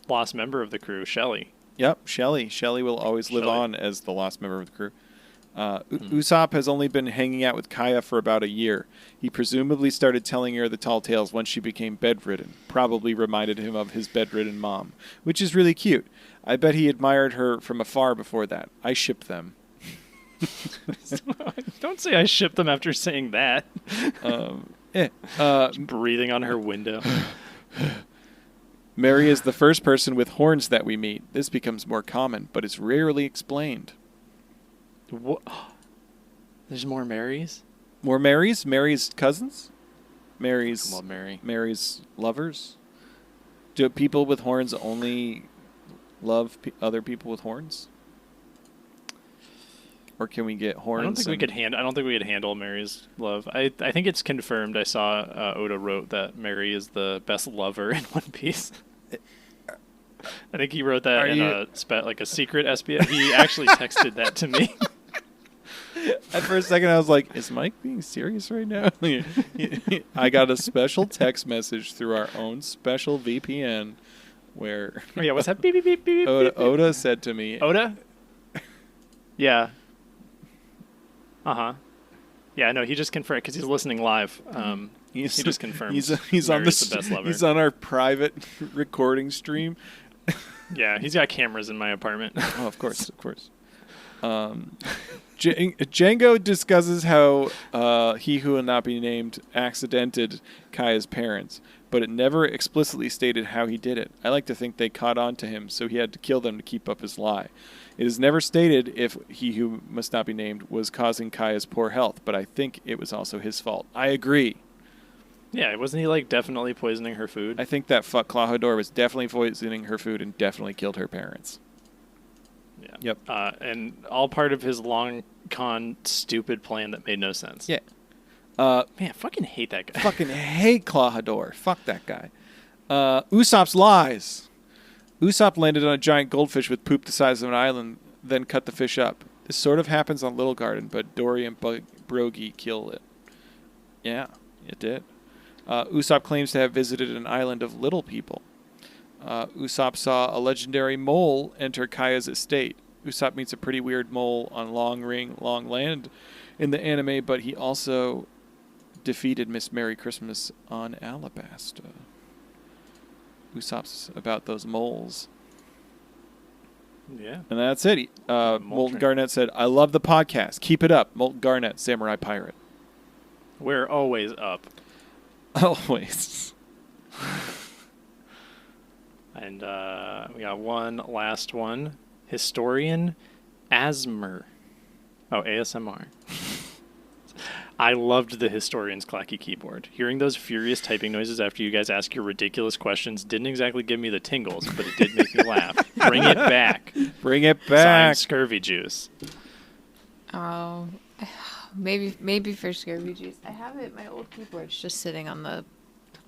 lost member of the crew, Shelly. Yep, Shelly. Shelly will always live on as the lost member of the crew. Usopp has only been hanging out with Kaya for about a year. He presumably started telling her the tall tales once she became bedridden. Probably reminded him of his bedridden mom, which is really cute. I bet he admired her from afar before that. I ship them. Don't say I ship them after saying that. Breathing on her window. Mary is the first person with horns that we meet. This becomes more common, but it's rarely explained. What? There's more Marys? More Marys? Mary's cousins? Mary's Come on, Mary. Mary's lovers? Do people with horns only love other people with horns? Or can we get horns? I don't think we could handle Mary's love. I think it's confirmed. I saw Oda wrote that Mary is the best lover in One Piece. I think he wrote that a secret SPF. He actually texted that to me. For a second, I was like, is Mike being serious right now? I got a special text message through our own special VPN where... Oh, yeah, what's that? Beep, beep, beep, beep, Oda said to me... Oda? Yeah. Uh-huh. Yeah, no, he just confirmed, because he's listening live. He just confirmed he's on the best lover. He's on our private recording stream. Yeah, he's got cameras in my apartment. Oh, of course. Django discusses how he who will not be named accidented Kaya's parents, but it never explicitly stated how he did it. I like to think they caught on to him, so he had to kill them to keep up his lie. It is never stated if he who must not be named was causing Kaya's poor health, but I think it was also his fault. I agree. Yeah, wasn't he definitely poisoning her food? I think that fuck Clawhador was definitely poisoning her food and definitely killed her parents. Yeah. Yep. And all part of his long con stupid plan that made no sense. Yeah. Man, fucking hate that guy. Fucking hate Clawhador. Fuck that guy. Usopp's lies. Usopp landed on a giant goldfish with poop the size of an island, then cut the fish up. This sort of happens on Little Garden, but Dory and Brogy kill it. Yeah, it did. Usopp claims to have visited an island of little people. Usopp saw a legendary mole enter Kaya's estate. Usopp meets a pretty weird mole on Long Land in the anime, but he also defeated Miss Merry Christmas on Alabasta. Usopp's about those moles. Yeah. And that's it. Molten Garnet said, I love the podcast. Keep it up. Molten Garnet, Samurai Pirate. We're always up. Always. And we got one last one. Historian Asmer. Oh, ASMR. I loved the Historian's clacky keyboard. Hearing those furious typing noises after you guys ask your ridiculous questions didn't exactly give me the tingles, but it did make me laugh. Bring it back. Bring it back. Signed, Scurvy Juice. Oh, maybe for Scurvy Juice. I have it. My old keyboard's just sitting on the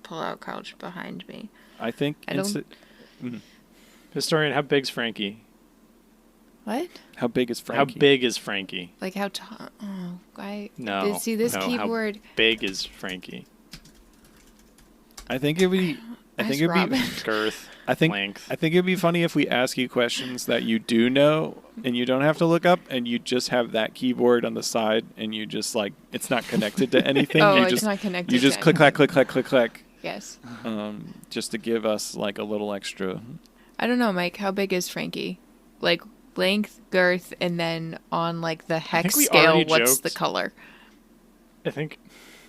pull-out couch behind me. I think. Historian, how big's Frankie? What? How big is Frankie? How big is Frankie? Like how tall? Oh, No. See this keyboard? How big is Frankie? I think it'd be. I think it'd be girth. Length. I think it'd be funny if we ask you questions that you do know and you don't have to look up, and you just have that keyboard on the side, and you just it's not connected to anything. It's not connected. You just click, clack, click, clack, click, clack. Yes. Just to give us a little extra. I don't know, Mike. How big is Frankie? Length, girth, and then on the hex scale, what's the color? I think.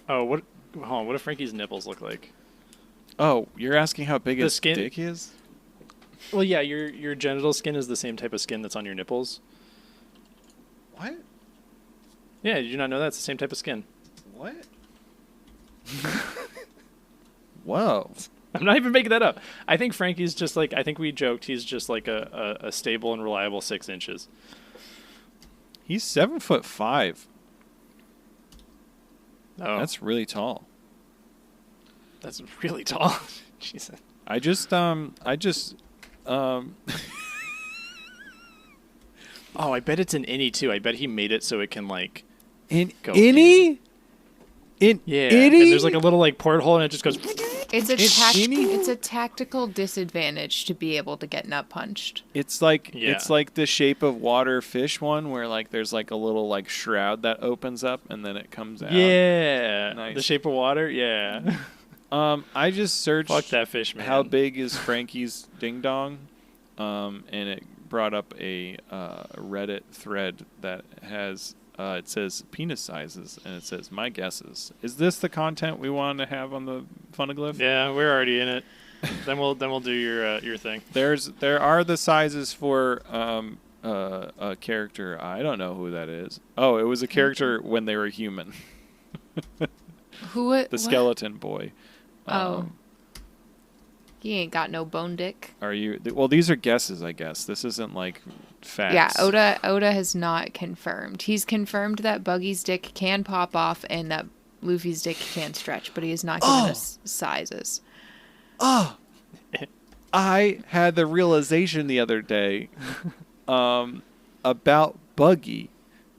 Oh, what? Hold on, what do Frankie's nipples look like? Oh, you're asking how big The his skin- dick is? Well, yeah, your genital skin is the same type of skin that's on your nipples. What? Yeah, did you not know that? It's the same type of skin. What? Whoa. I'm not even making that up. I think Frankie's just like, I think we joked he's just like a stable and reliable 6 inches. He's 7'5". Oh, That's really tall. that's really tall. Jesus. I just Oh, I bet it's an innie too. I bet he made it so it can like go Enie? In yeah. Enie? And there's like a little like porthole and it just goes. It's a tactical disadvantage to be able to get nut punched. It's like Yeah. it's like the Shape of Water fish one where like there's like a little like shroud that opens up and then it comes out. Yeah. Nice. The Shape of Water. Yeah. I just searched Fuck that fish, man. how big is Frankie's ding dong, and it brought up a Reddit thread that has it says penis sizes and it says my guesses. Is this the content we want to have on the Fun-neglyph? Yeah, we're already in it. then we'll do your thing. There are the sizes for a character. I don't know who that is. Oh, it was a character when they were human. Who? The skeleton boy. Oh. He ain't got no bone dick. Are you? Well, these are guesses, I guess. This isn't like facts. Yeah, Oda has not confirmed. He's confirmed that Buggy's dick can pop off and that Luffy's dick can stretch, but he has not given us sizes. Oh, I had the realization the other day about Buggy,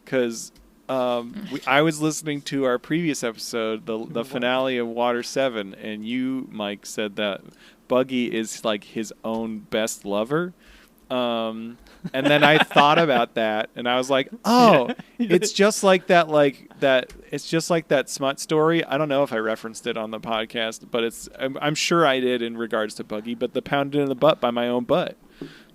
because I was listening to our previous episode, the finale of Water 7, and you, Mike, said that Buggy is like his own best lover. And then I thought about that, and I was like, "Oh, it's just like that. It's just like that smut story." I don't know if I referenced it on the podcast, but I'm sure I did in regards to Buggy. But the pounded in the butt by my own butt.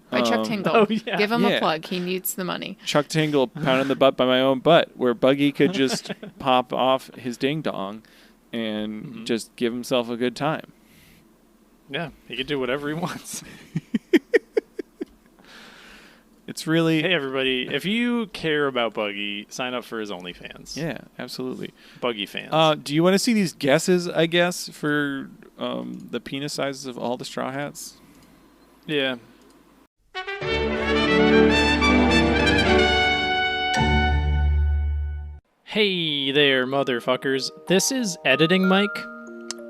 By Chuck Tingle. Oh, yeah. Give him Yeah. a plug. He needs the money. Chuck Tingle pounding the butt by my own butt, where Buggy could just pop off his ding dong and just give himself a good time. Yeah, he can do whatever he wants. It's really Hey, everybody, if you care about Buggy, sign up for his OnlyFans. yeah, absolutely. Buggy fans. Do you want to see these guesses? I guess for the penis sizes of all the Straw Hats. Yeah. Hey there, motherfuckers. This is Editing Mike.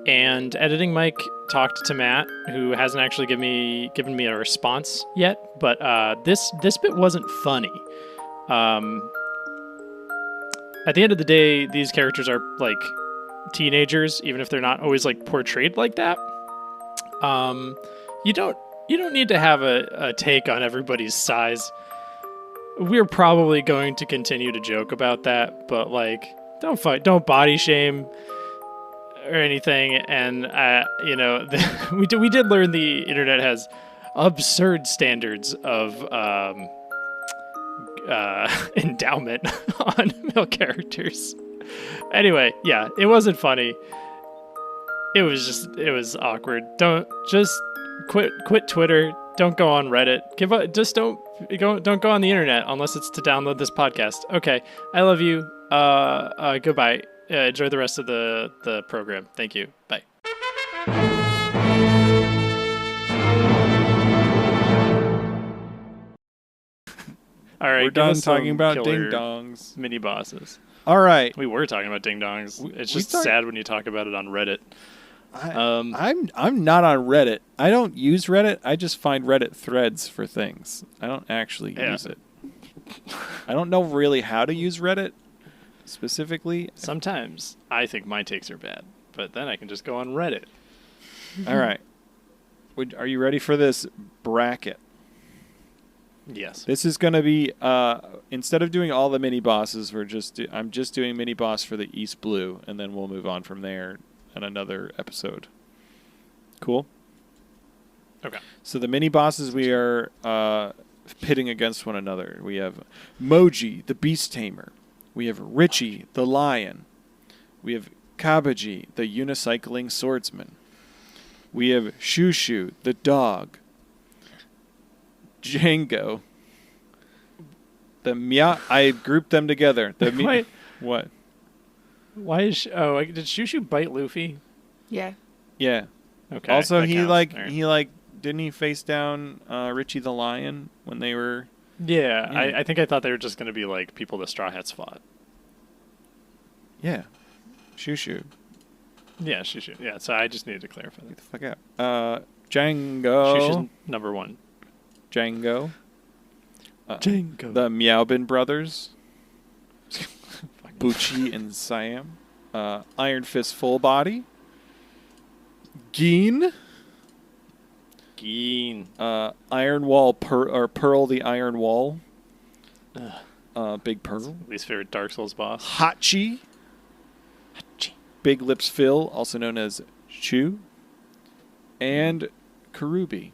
And Editing Mike talked to Matt, who hasn't actually given me a response yet. But this bit wasn't funny. At the end of the day, these characters are like teenagers, even if they're not always like portrayed like that. You don't need to have a take on everybody's size. We're probably going to continue to joke about that, but like, don't body shame or anything. And we did learn the internet has absurd standards of endowment on male characters. Anyway, yeah, it wasn't funny. It was awkward. Don't quit Twitter. Don't go on Reddit. Don't go on the internet unless it's to download this podcast. Okay, I love you. Goodbye. Enjoy the rest of the program. Thank you. Bye. All right, We're done talking about ding dongs. mini bosses. All right. We were talking about ding dongs. It's we just talk- sad when you talk about it on Reddit. I'm not on Reddit. I don't use Reddit. I just find Reddit threads for things. I don't actually use it. I don't know really how to use Reddit specifically. Sometimes I think my takes are bad, but then I can just go on Reddit. All right. Are you ready for this bracket? Yes. This is going to be instead of doing all the mini bosses, I'm just doing mini boss for the East Blue, and then we'll move on from there in another episode. Cool. Okay. So the mini bosses we are pitting against one another. We have Moji, the Beast Tamer. We have Richie, the Lion. We have Kabaji, the unicycling swordsman. We have Shushu, the dog. Django. I grouped them together. Wait. What? Why is did Shushu bite Luffy? Yeah. Yeah. Okay. Also, that he counts. like All right. he like didn't he face down Richie the lion when they were? Yeah, Yeah. I think I thought they were just going to be like people the Straw Hats fought. Yeah. Shushu. Yeah, Shushu. Yeah, so I just needed to clarify Get that. the fuck out. Django. Shushu's number one. Django. Django. The Meowbin brothers. Bucci and Siam. Iron Fist full body. Geen. Iron Wall Pearl the Iron Wall. Big Pearl. Least favorite Dark Souls boss. Hachi. Big Lips Phil, also known as Chu. And Karubi.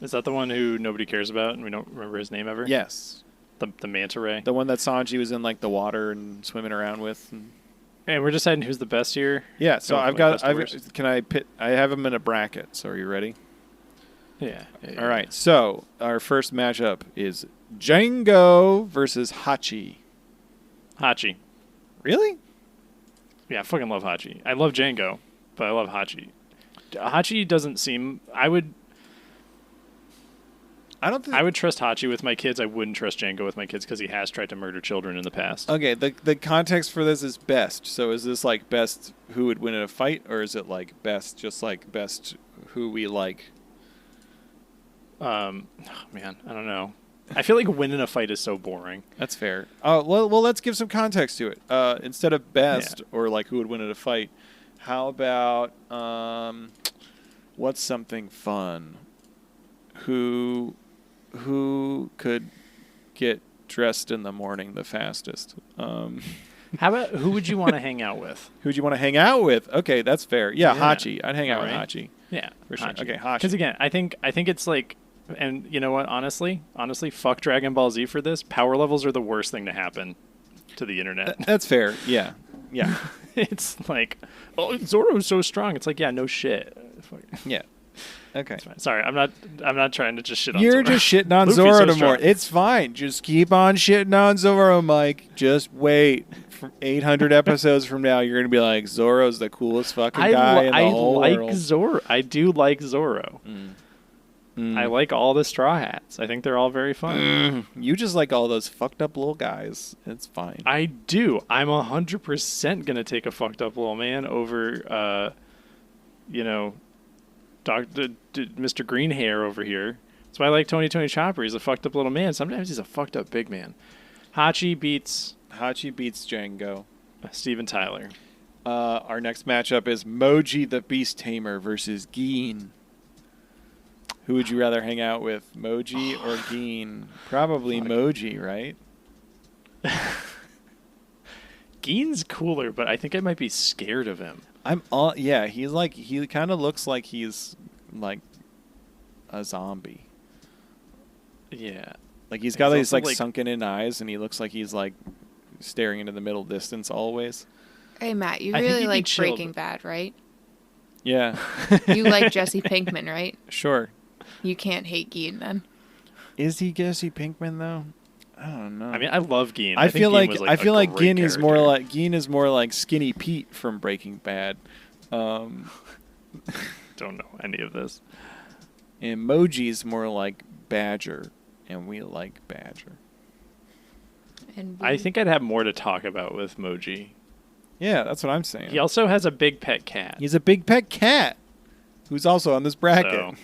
Is that the one who nobody cares about and we don't remember his name ever? Yes. The manta ray. The one that Sanji was in like the water and swimming around with. And we're deciding who's the best here. Yeah, so Going from best to worst. I have them in a bracket, so are you ready? Yeah. All right, so our first matchup is Django versus Hachi. Hachi. Really? Yeah, I fucking love Hachi. I love Django, but I love Hachi. Hachi doesn't seem... I would trust Hachi with my kids. I wouldn't trust Django with my kids because he has tried to murder children in the past. Okay, the context for this is best. So is this like best who would win in a fight, or is it like best just like best who we like? Oh, man, I don't know. I feel like winning a fight is so boring. That's fair. Well, let's give some context to it. Instead of best or like who would win in a fight, how about what's something fun? Who could get dressed in the morning the fastest? How about who would you want to hang out with? Who would you want to hang out with? Okay, that's fair. Yeah, Yeah. Hachi. I'd hang out with Alright. Hachi. Yeah, For sure. Hachi. Okay, Hachi. Because again, I think it's like, and you know what? Honestly, fuck Dragon Ball Z for this. Power levels are the worst thing to happen to the internet. That's fair. Yeah. Yeah. It's like, oh, Zoro's so strong. It's like, yeah, no shit. Fuck. Yeah. Okay. It's fine. Sorry, I'm not trying to just shit on You're Zoro. just shitting on Luffy's Zoro so no more. strong. It's fine. Just keep on shitting on Zoro, Mike. Just wait. From 800 episodes from now, you're going to be like, Zoro's the coolest fucking guy in the whole world. Zoro. I do like Zoro. I like all the Straw Hats. I think they're all very fun. You just like all those fucked up little guys. It's fine. I do. I'm 100% going to take a fucked up little man over, Mr. Green Hair over here. That's why I like Tony Chopper. He's a fucked up little man. Sometimes he's a fucked up big man. Hachi beats Django. Steven Tyler. Our next matchup is Moji the Beast Tamer versus Geen. Who would you rather hang out with, Moji or Geen? Probably Moji, right? Geen's cooler, but I think I might be scared of him. He kind of looks like he's like a zombie. Yeah. Like he's got these also, like sunken in eyes, and he looks like he's like staring into the middle distance always. Hey, Matt, you I think really he'd be like chill, Breaking but- Bad, right? Yeah, You like Jesse Pinkman, right? sure. You can't hate Geen then. Is he Jesse Pinkman though? I don't know. I mean, I love Geen. I think feel Geen like was, I feel a like great Geen is character. more like Skinny Pete from Breaking Bad. Don't know any of this. And Moji's more like Badger, and we like Badger. And I think I'd have more to talk about with Moji. Yeah, that's what I'm saying. He also has a big pet cat. He's a big pet cat who's also on this bracket. So,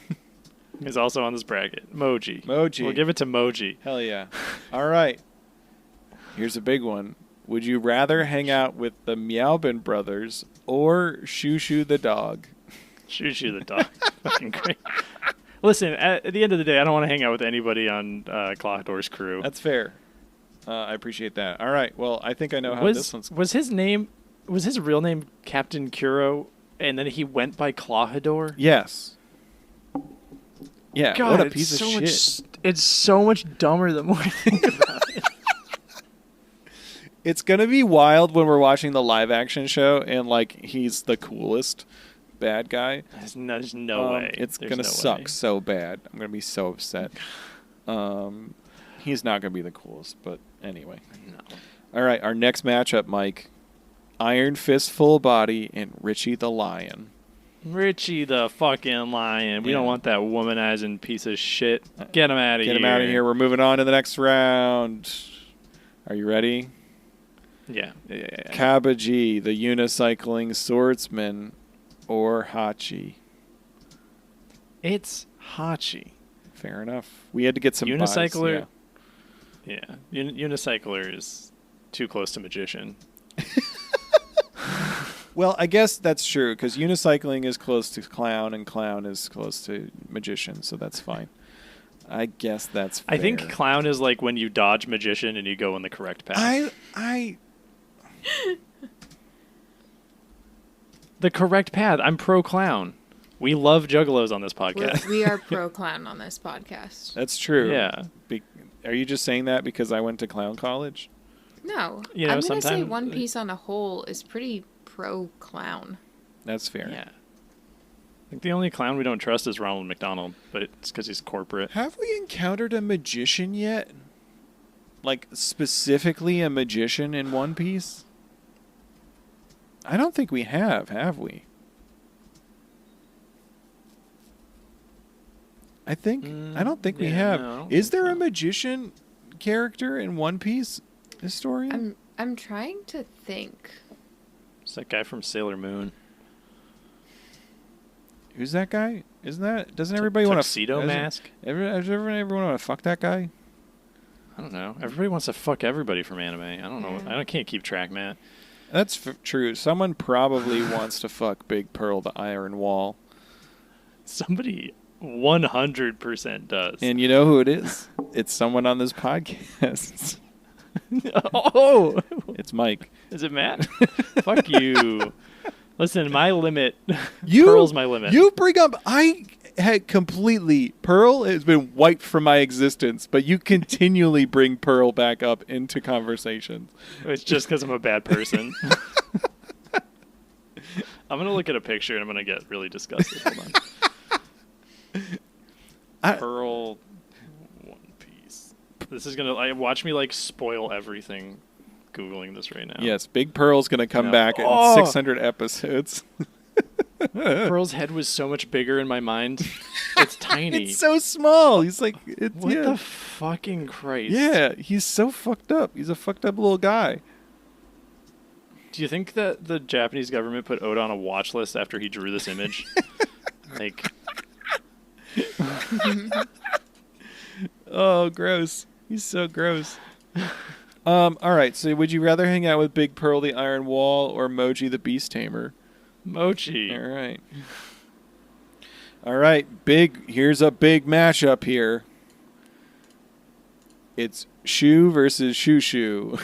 he's also on this bracket. Moji. Moji. We'll give it to Moji. Hell yeah. All right. Here's a big one. Would you rather hang out with the Meowbin brothers or Shushu the dog? Shushu the dog. Fucking great. Listen, at the end of the day, I don't want to hang out with anybody on Clawdor's crew. That's fair. I appreciate that. All right. Well, I think I know how this one's. Was his real name Captain Kuro, and then he went by Clawdor? Yes. Yeah. God, what a it's piece so of shit. It's so much dumber the more I think about it. It's gonna be wild when we're watching the live action show and like he's the coolest bad guy. There's no way. It's There's gonna no suck way. so bad. I'm gonna be so upset. He's not gonna be the coolest, but anyway. No. All right, our next matchup, Mike. Iron Fist full body and Richie the Lion. Richie the fucking lion. We Yeah. don't want that womanizing piece of shit. Get him out of here. Get him out of here. We're moving on to the next round. Are you ready? Yeah. Kabaji, the unicycling swordsman, or Hachi. It's Hachi. Fair enough. We had to get some Unicycler. buys, Yeah. Unicycler is too close to magician. Well, I guess that's true because unicycling is close to clown and clown is close to magician, so that's fine. I guess that's fair. I think clown is like when you dodge magician and you go in the correct path. The correct path. I'm pro clown. We love juggalos on this podcast. We are pro clown on this podcast. That's true. Yeah. Are you just saying that because I went to clown college? No, You know, I'm gonna say sometimes- One Piece on a whole is pretty pro clown. That's fair. Yeah. I think the only clown we don't trust is Ronald McDonald, but it's because he's corporate. Have we encountered a magician yet? Like, specifically a magician in One Piece? I don't think we have we? I don't think we yeah, have. no, I don't Is think there a so. magician character in One Piece historian? I'm trying to think. It's that guy from Sailor Moon. Who's that guy? Doesn't everybody want to Tuxedo mask? Does everyone want to fuck that guy? I don't know. Everybody wants to fuck everybody from anime. I don't know. I can't keep track, Matt. That's true. Someone probably wants to fuck Big Pearl the Iron Wall. Somebody 100% does. And you know who it is? It's someone on this podcast. Oh! It's Mike. Is it Matt? Fuck you. Listen, my limit. You, Pearl's my limit. You bring up... I had completely... Pearl has been wiped from my existence, but you continually bring Pearl back up into conversations. It's just because I'm a bad person. I'm going to look at a picture and I'm going to get really disgusted. Hold on. Pearl One Piece. This is going to... Watch me, spoil everything Googling this right now. Yes, Big Pearl's going to come No. back in Oh! 600 episodes. Pearl's head was so much bigger in my mind. It's tiny. It's so small. He's like... What the fucking Christ? Yeah, he's so fucked up. He's a fucked up little guy. Do you think that the Japanese government put Oda on a watch list after he drew this image? Oh, gross. He's so gross. All right, so would you rather hang out with Big Pearl the Iron Wall or Moji the Beast Tamer? Mochi. All right. All right, here's a big matchup here. It's Shu versus Shoo Shoo.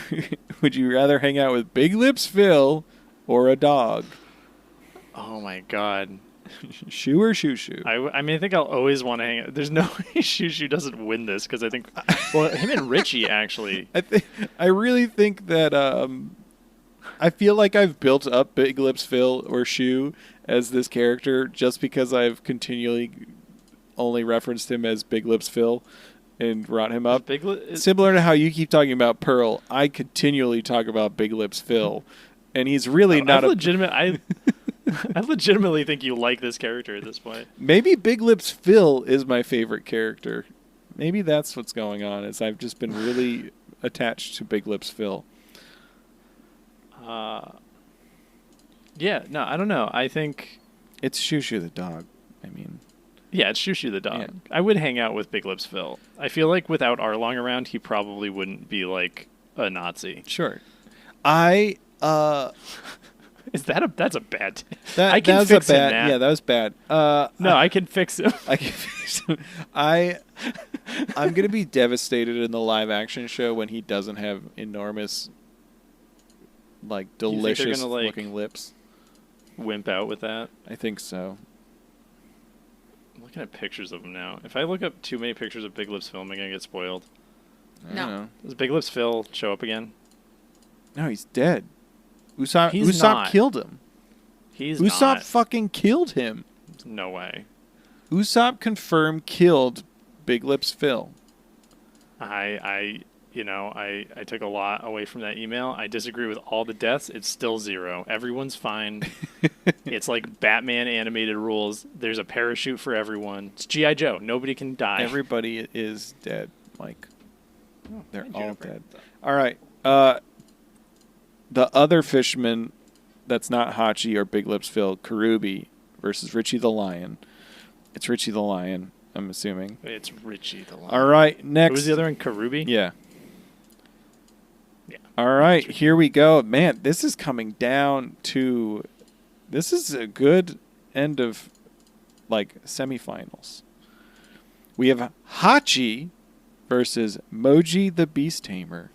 Would you rather hang out with Big Lips Phil or a dog? Oh my god. Shu or Shoo Shoo? I think I'll always want to hang out. There's no way Shoo Shoo doesn't win this because I think... Well, him and Richie, actually. I really think that... I feel like I've built up Big Lips Phil or Shu as this character just because I've continually only referenced him as Big Lips Phil and brought him up. Similar to how you keep talking about Pearl, I continually talk about Big Lips Phil, and he's really not I legitimately think you like this character at this point. Maybe Big Lips Phil is my favorite character. Maybe that's what's going on, is I've just been really attached to Big Lips Phil. Yeah, no, I don't know. I think... It's Shoo Shoo the dog, I mean... Yeah, it's Shoo Shoo the dog. Yeah. I would hang out with Big Lips Phil. I feel like without Arlong around, he probably wouldn't be like a Nazi. Sure. That's a bad... I can fix him, Matt. Yeah, that was bad. I can fix him. I can fix him. I'm going to be devastated in the live action show when he doesn't have enormous, delicious looking lips. Wimp out with that? I think so. I'm looking at pictures of him now. If I look up too many pictures of Big Lips Phil, am I going to get spoiled? I don't No. know. Does Big Lips Phil show up again? No, he's dead. Usopp He's not. killed him. He's Usopp not. fucking killed him. No way. Usopp confirmed killed Big Lips Phil. I took a lot away from that email. I disagree with all the deaths. It's still 0. Everyone's fine. It's like Batman animated rules. There's a parachute for everyone. It's G.I. Joe. Nobody can die. Everybody is dead, Mike. They're all Juniper. dead. All right. The other fisherman that's not Hachi or Big Lips Phil, Karubi versus Richie the Lion. It's Richie the Lion, I'm assuming. It's Richie the Lion. All right, next. Who was the other one? Karubi? Yeah. Yeah. All right, here we go. Man, this is coming down to... This is a good end of, like, semifinals. We have Hachi versus Moji the Beast Tamer.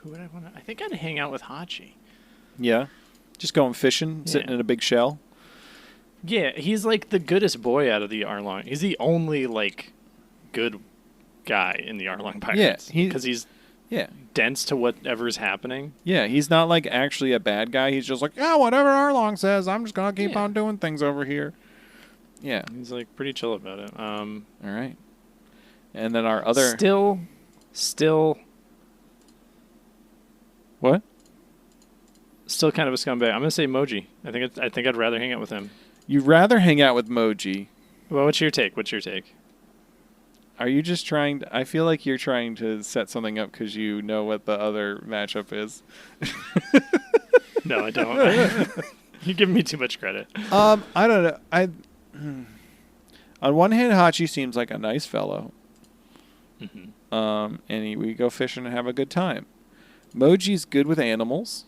Who would I want to... I think I'd hang out with Hachi. Yeah. Just going fishing, sitting in a big shell. Yeah, he's like the goodest boy out of the Arlong. He's the only like good guy in the Arlong Pirates. Yeah, because he's Yeah. dense to whatever's happening. Yeah, he's not like actually a bad guy. He's just like, yeah, whatever Arlong says, I'm just going to keep on doing things over here. Yeah. He's like pretty chill about it. All right. And then our other... Still... What? Still kind of a scumbag. I'm gonna say Moji. I think I'd rather hang out with him. You'd rather hang out with Moji. Well, what's your take? Are you just trying to... I feel like you're trying to set something up because you know what the other matchup is. No, I don't. You're giving me too much credit. I don't know. On one hand, Hachi seems like a nice fellow. Mm-hmm. And we go fishing and have a good time. Moji's good with animals.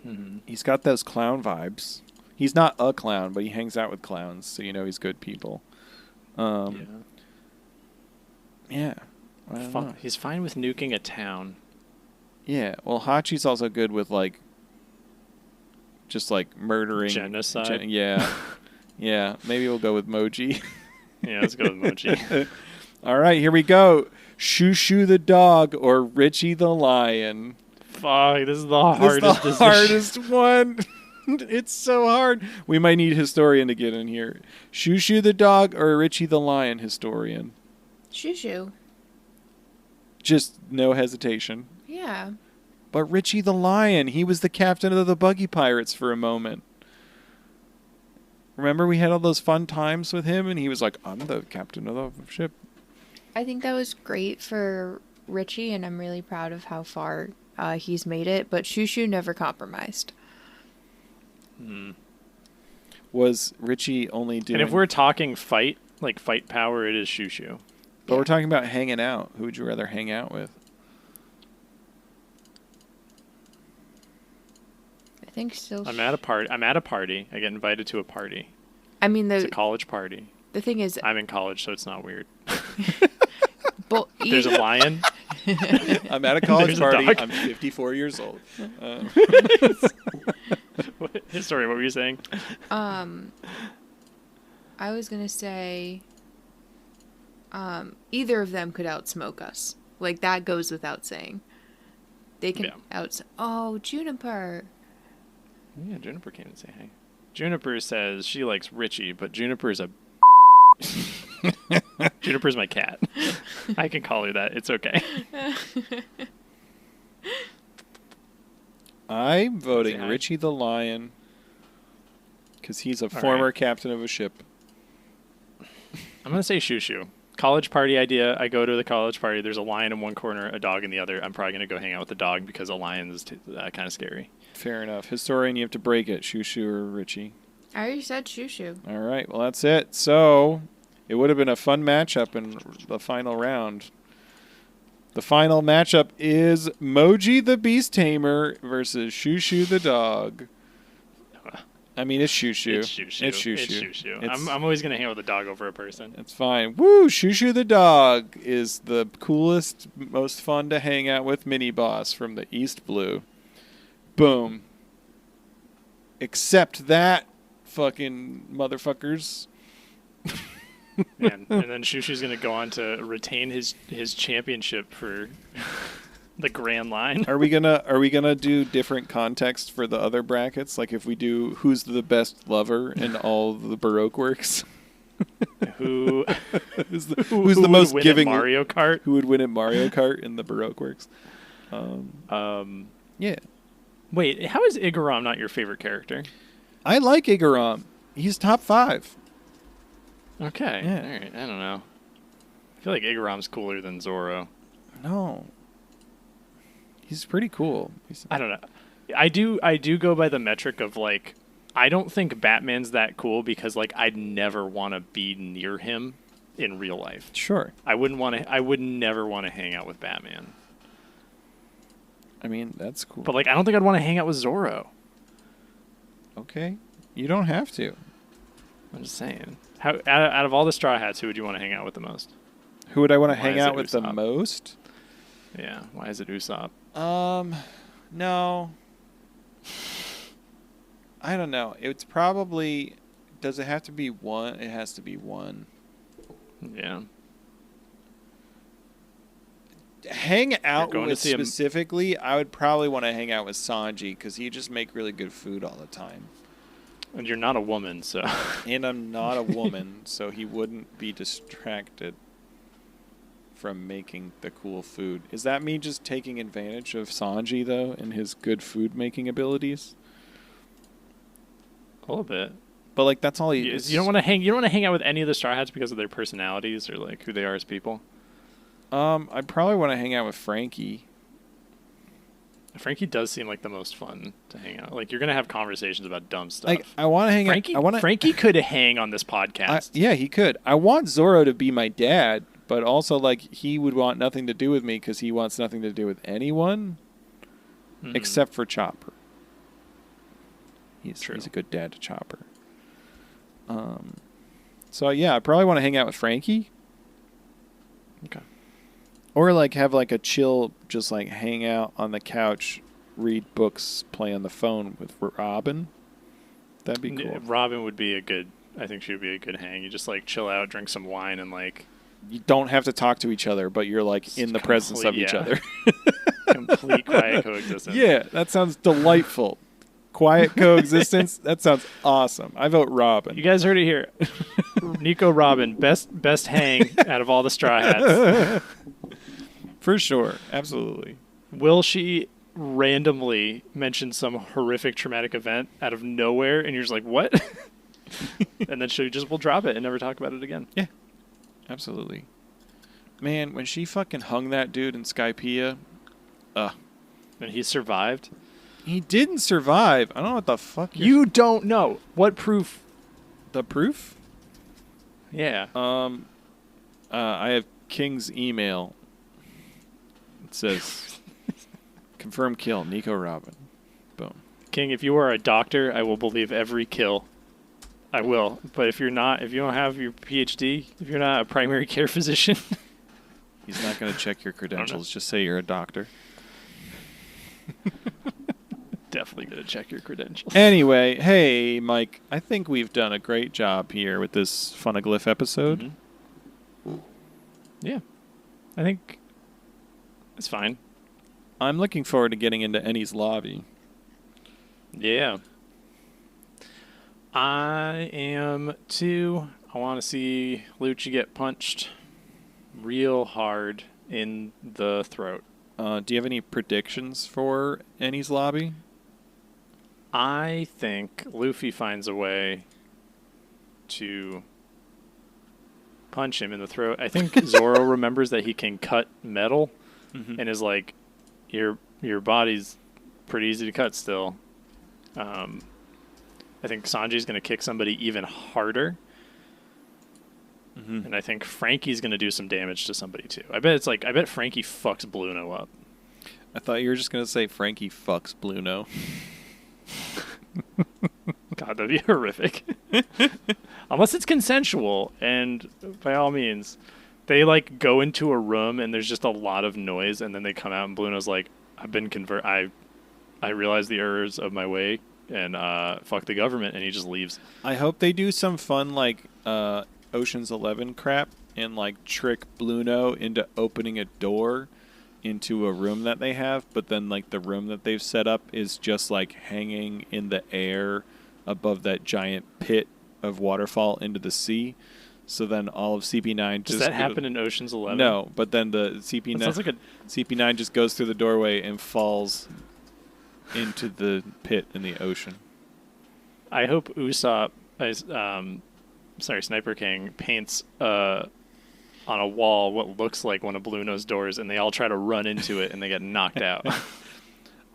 Mm-hmm. He's got those clown vibes. He's not a clown, but he hangs out with clowns, so you know he's good people. Yeah. I don't know. He's fine with nuking a town. Yeah. Well, Hachi's also good with just murdering. Genocide. Yeah. Yeah. Maybe we'll go with Moji. Yeah, let's go with Moji. All right, here we go. Shushu the dog or Richie the lion. Fuck, this is the hardest decision. Hardest one. It's so hard. We might need historian to get in here. Shushu the dog or Richie the lion historian? Shushu. Just no hesitation. Yeah. But Richie the lion, he was the captain of the Buggy Pirates for a moment. Remember we had all those fun times with him and he was like, I'm the captain of the ship. I think that was great for Richie, and I'm really proud of how far he's made it. But Shushu never compromised. Was Richie only doing... And if we're talking fight power, it is Shushu. But we're talking about hanging out. Who would you rather hang out with? I think still... I'm at a party. I get invited to a party. I mean, It's a college party. the thing is... I'm in college, so it's not weird. There's a lion. I'm at a college There's a party. dog. I'm 54 years old. Sorry, what were you saying? I was going to say... either of them could outsmoke us. Like, that goes without saying. They can Oh, Juniper. Yeah, Juniper came to say hey. Juniper says she likes Richie, but Juniper's a... Juniper's my cat. I can call her that. It's okay. I'm voting Say hi. Richie the lion because he's a former captain of a ship. I'm going to say Shushu. College party idea. I go to the college party. There's a lion in one corner, a dog in the other. I'm probably going to go hang out with the dog because a lion is kind of scary. Fair enough. Historian, you have to break it. Shushu or Richie? I already said Shushu. All right. Well, that's it. So it would have been a fun matchup in the final round. The final matchup is Moji the Beast Tamer versus Shushu the dog. I mean, it's Shushu. It's Shushu. I'm always going to hang out with a dog over a person. It's fine. Woo! Shushu the dog is the coolest, most fun to hang out with mini boss from the East Blue. Boom. Except that, fucking motherfuckers. and then Shushu's going to go on to retain his championship for the Grand Line. Are we gonna do different context for the other brackets? Like if we do who's the best lover in all the Baroque works? Who's the most giving Mario Kart? Who would win at Mario Kart in the Baroque works? Yeah. Wait, how is Igaram not your favorite character? I like Igaram. He's top 5. Okay. Yeah. All right. I don't know. I feel like Igaram's cooler than Zoro. No. He's pretty cool. I don't know. I do go by the metric of like, I don't think Batman's that cool because like I'd never want to be near him in real life. Sure. I would never want to hang out with Batman. I mean, that's cool. But like I don't think I'd want to hang out with Zoro. Okay. You don't have to. I'm just saying. How out of all the Straw Hats, who would you want to hang out with the most? Who would I want to Why hang is out it with the Usopp? most? Yeah, why is it Usopp? No. I don't know. It's probably... Does it have to be one? It has to be one. Yeah. Hang out going to with see him- specifically, I would probably want to hang out with Sanji because he just make really good food all the time. And you're not a woman, so And I'm not a woman, so he wouldn't be distracted from making the cool food. Is that me just taking advantage of Sanji, though, and his good food-making abilities? a little bit. But, like, that's all he is. You don't want to hang out with any of the Straw Hats because of their personalities or like who they are as people. I'd probably want to hang out with Frankie. Frankie does seem like the most fun to hang out. Like you're gonna have conversations about dumb stuff. Like, I want to hang Frankie, out. Frankie could hang on this podcast. Yeah, he could. I want Zoro to be my dad, but also, like, he would want nothing to do with me because he wants nothing to do with anyone except for Chopper. He's a good dad to Chopper. So, yeah, I probably want to hang out with Frankie. Okay. Or, like, have, like, a chill, just, like, hang out on the couch, read books, play on the phone with Robin. That'd be cool. Robin would be I think she would be a good hang. You just, like, chill out, drink some wine, and, like... You don't have to talk to each other, but you're, like, in the presence of each other. Complete quiet coexistence. Yeah, that sounds delightful. Quiet coexistence? That sounds awesome. I vote Robin. You guys heard it here. Nico Robin, best hang out of all the Straw Hats. For sure. Absolutely. Will she randomly mention some horrific traumatic event out of nowhere and you're just like, what? And then she just will drop it and never talk about it again. Yeah. Absolutely. Man, when she fucking hung that dude in Skypiea, And he survived? he didn't survive. I don't know what the fuck You don't know. What proof? The proof? Yeah. I have King's email. It says, confirm kill, Nico Robin. Boom. King, if you are a doctor, I will believe every kill. I will. But if you're not, if you don't have your PhD, if you're not a primary care physician... He's not going to check your credentials. Just say you're a doctor. Definitely going to check your credentials. Anyway, hey, Mike, I think we've done a great job here with this Fun-neglyph episode. Mm-hmm. Yeah. I think it's fine. I'm looking forward to getting into Enies Lobby. Yeah. I am too. I want to see Lucci get punched real hard in the throat. Do you have any predictions for Enies Lobby? I think Luffy finds a way to punch him in the throat. I think Zoro remembers that he can cut metal and is like, your body's pretty easy to cut still. I think Sanji's going to kick somebody even harder. And I think Frankie's going to do some damage to somebody too. I bet Frankie fucks Bluno up. I thought you were just going to say Frankie fucks Bluno. God, that'd be horrific. Unless it's consensual, and by all means, they like go into a room and there's just a lot of noise, and then they come out and Bluno's like, I've been I realized the errors of my way, and fuck the government, and he just leaves. I hope they do some fun, like, Ocean's 11 crap and like trick Bluno into opening a door into a room that they have, but then like the room that they've set up is just like hanging in the air above that giant pit of waterfall into the sea. So then all of CP9 Does that happen in Ocean's 11? No, but then the CP9 just goes through the doorway and falls into the pit in the ocean. I hope Usopp, Sniper King, paints on a wall what looks like one of Bluno's doors, and they all try to run into it, and they get knocked out.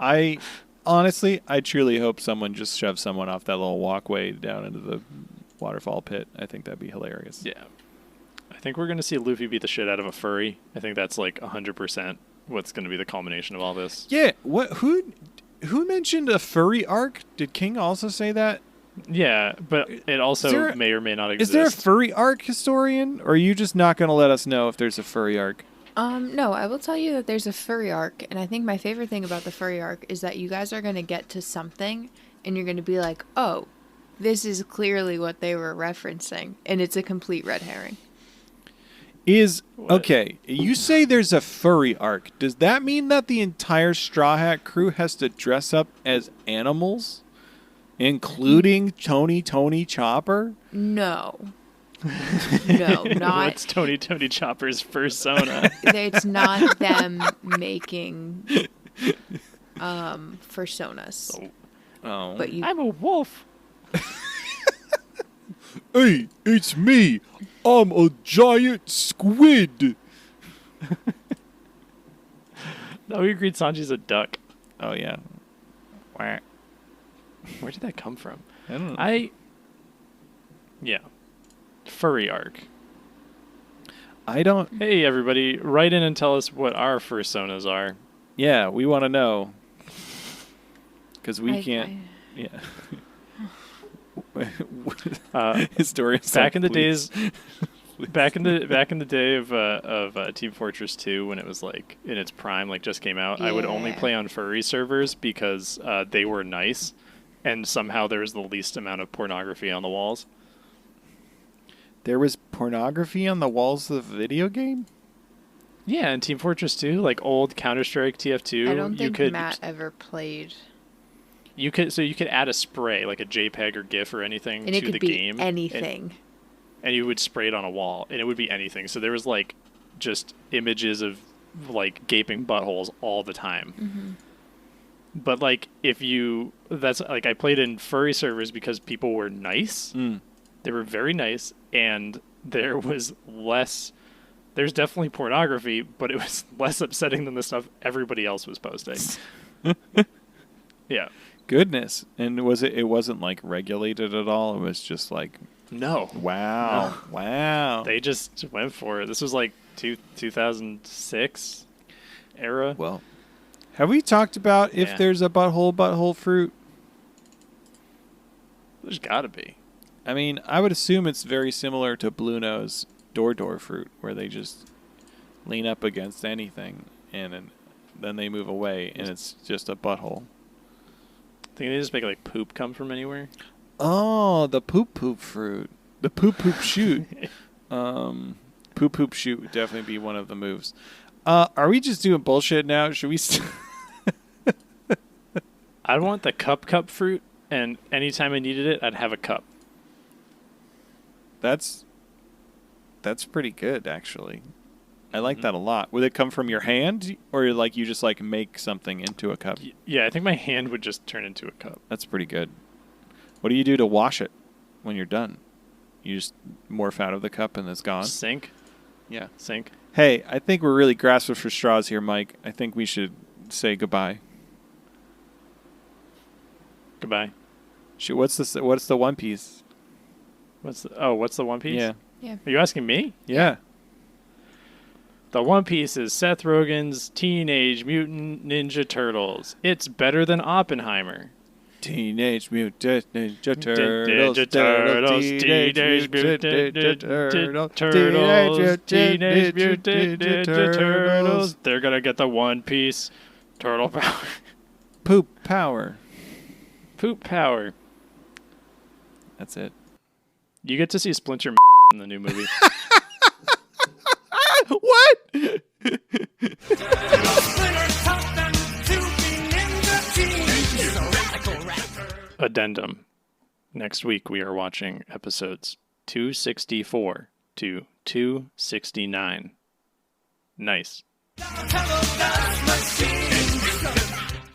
I truly hope someone just shoves someone off that little walkway down into the waterfall pit. I think that'd be hilarious. Yeah. I think we're going to see Luffy beat the shit out of a furry. I think that's like 100% what's going to be the culmination of all this. Yeah. Who mentioned a furry arc? Did King also say that? Yeah, but it also may or may not exist. Is there a furry arc, historian? Or are you just not going to let us know if there's a furry arc? No, I will tell you that there's a furry arc, and I think my favorite thing about the furry arc is that you guys are going to get to something, and you're going to be like, oh, this is clearly what they were referencing, and it's a complete red herring. Okay, you say there's a furry arc. Does that mean that the entire Straw Hat crew has to dress up as animals? Including Tony Chopper? No. No, not. What's Tony Chopper's persona? It's not them making personas. Oh. But I'm a wolf. Hey, it's me. I'm a giant squid. No, we agreed Sanji's a duck. Oh, yeah. Wah. Where did that come from? I don't know. Yeah. Furry arc. I don't... Hey, everybody. Write in and tell us what our personas are. Yeah, we want to know. Because we can't... Yeah. Historians back in the days... Back in the day of Team Fortress 2, when it was like in its prime, like just came out, I would only play on furry servers because they were nice, and somehow there was the least amount of pornography on the walls. There was pornography on the walls of the video game? Yeah, in Team Fortress 2, like old Counter-Strike TF2, I don't think Matt ever played. You could add a spray, like a JPEG or GIF or anything, and to the game. Anything. And you would spray it on a wall, and it would be anything. So there was like just images of like gaping buttholes all the time. Mm-hmm. But like that's like I played in furry servers because people were nice. They were very nice, and there's definitely pornography, but it was less upsetting than the stuff everybody else was posting. Yeah. Goodness. And it wasn't like regulated at all? It was just like... No. Wow. No. Wow. They just went for it. This was like 2006 era. Well, have we talked about if there's a butthole fruit? There's got to be. I mean, I would assume it's very similar to Bluno's door fruit, where they just lean up against anything and then they move away, and it's just a butthole. I think they just make like poop come from anywhere. Oh, the poop fruit. The poop shoot. Poop shoot would definitely be one of the moves. Are we just doing bullshit now? Should we... I'd want the cup fruit, and anytime I needed it, I'd have a cup. That's pretty good, actually. I like that a lot. Would it come from your hand, or like you just like make something into a cup? Yeah, I think my hand would just turn into a cup. That's pretty good. What do you do to wash it when you're done? You just morph out of the cup and it's gone? Sink. Yeah. Sink. Hey, I think we're really grasping for straws here, Mike. I think we should say goodbye. Goodbye. What's the One Piece? What's the One Piece? Yeah. Are you asking me? Yeah. The One Piece is Seth Rogen's Teenage Mutant Ninja Turtles. It's better than Oppenheimer. Teenage Mutant Ninja Turtles. Teenage Mutant Ninja Turtles. They're gonna get the One Piece turtle power. Poop power. Poop power. That's it. You get to see Splinter in the new movie. What? Addendum. Next week we are watching episodes 264 to 269. Nice.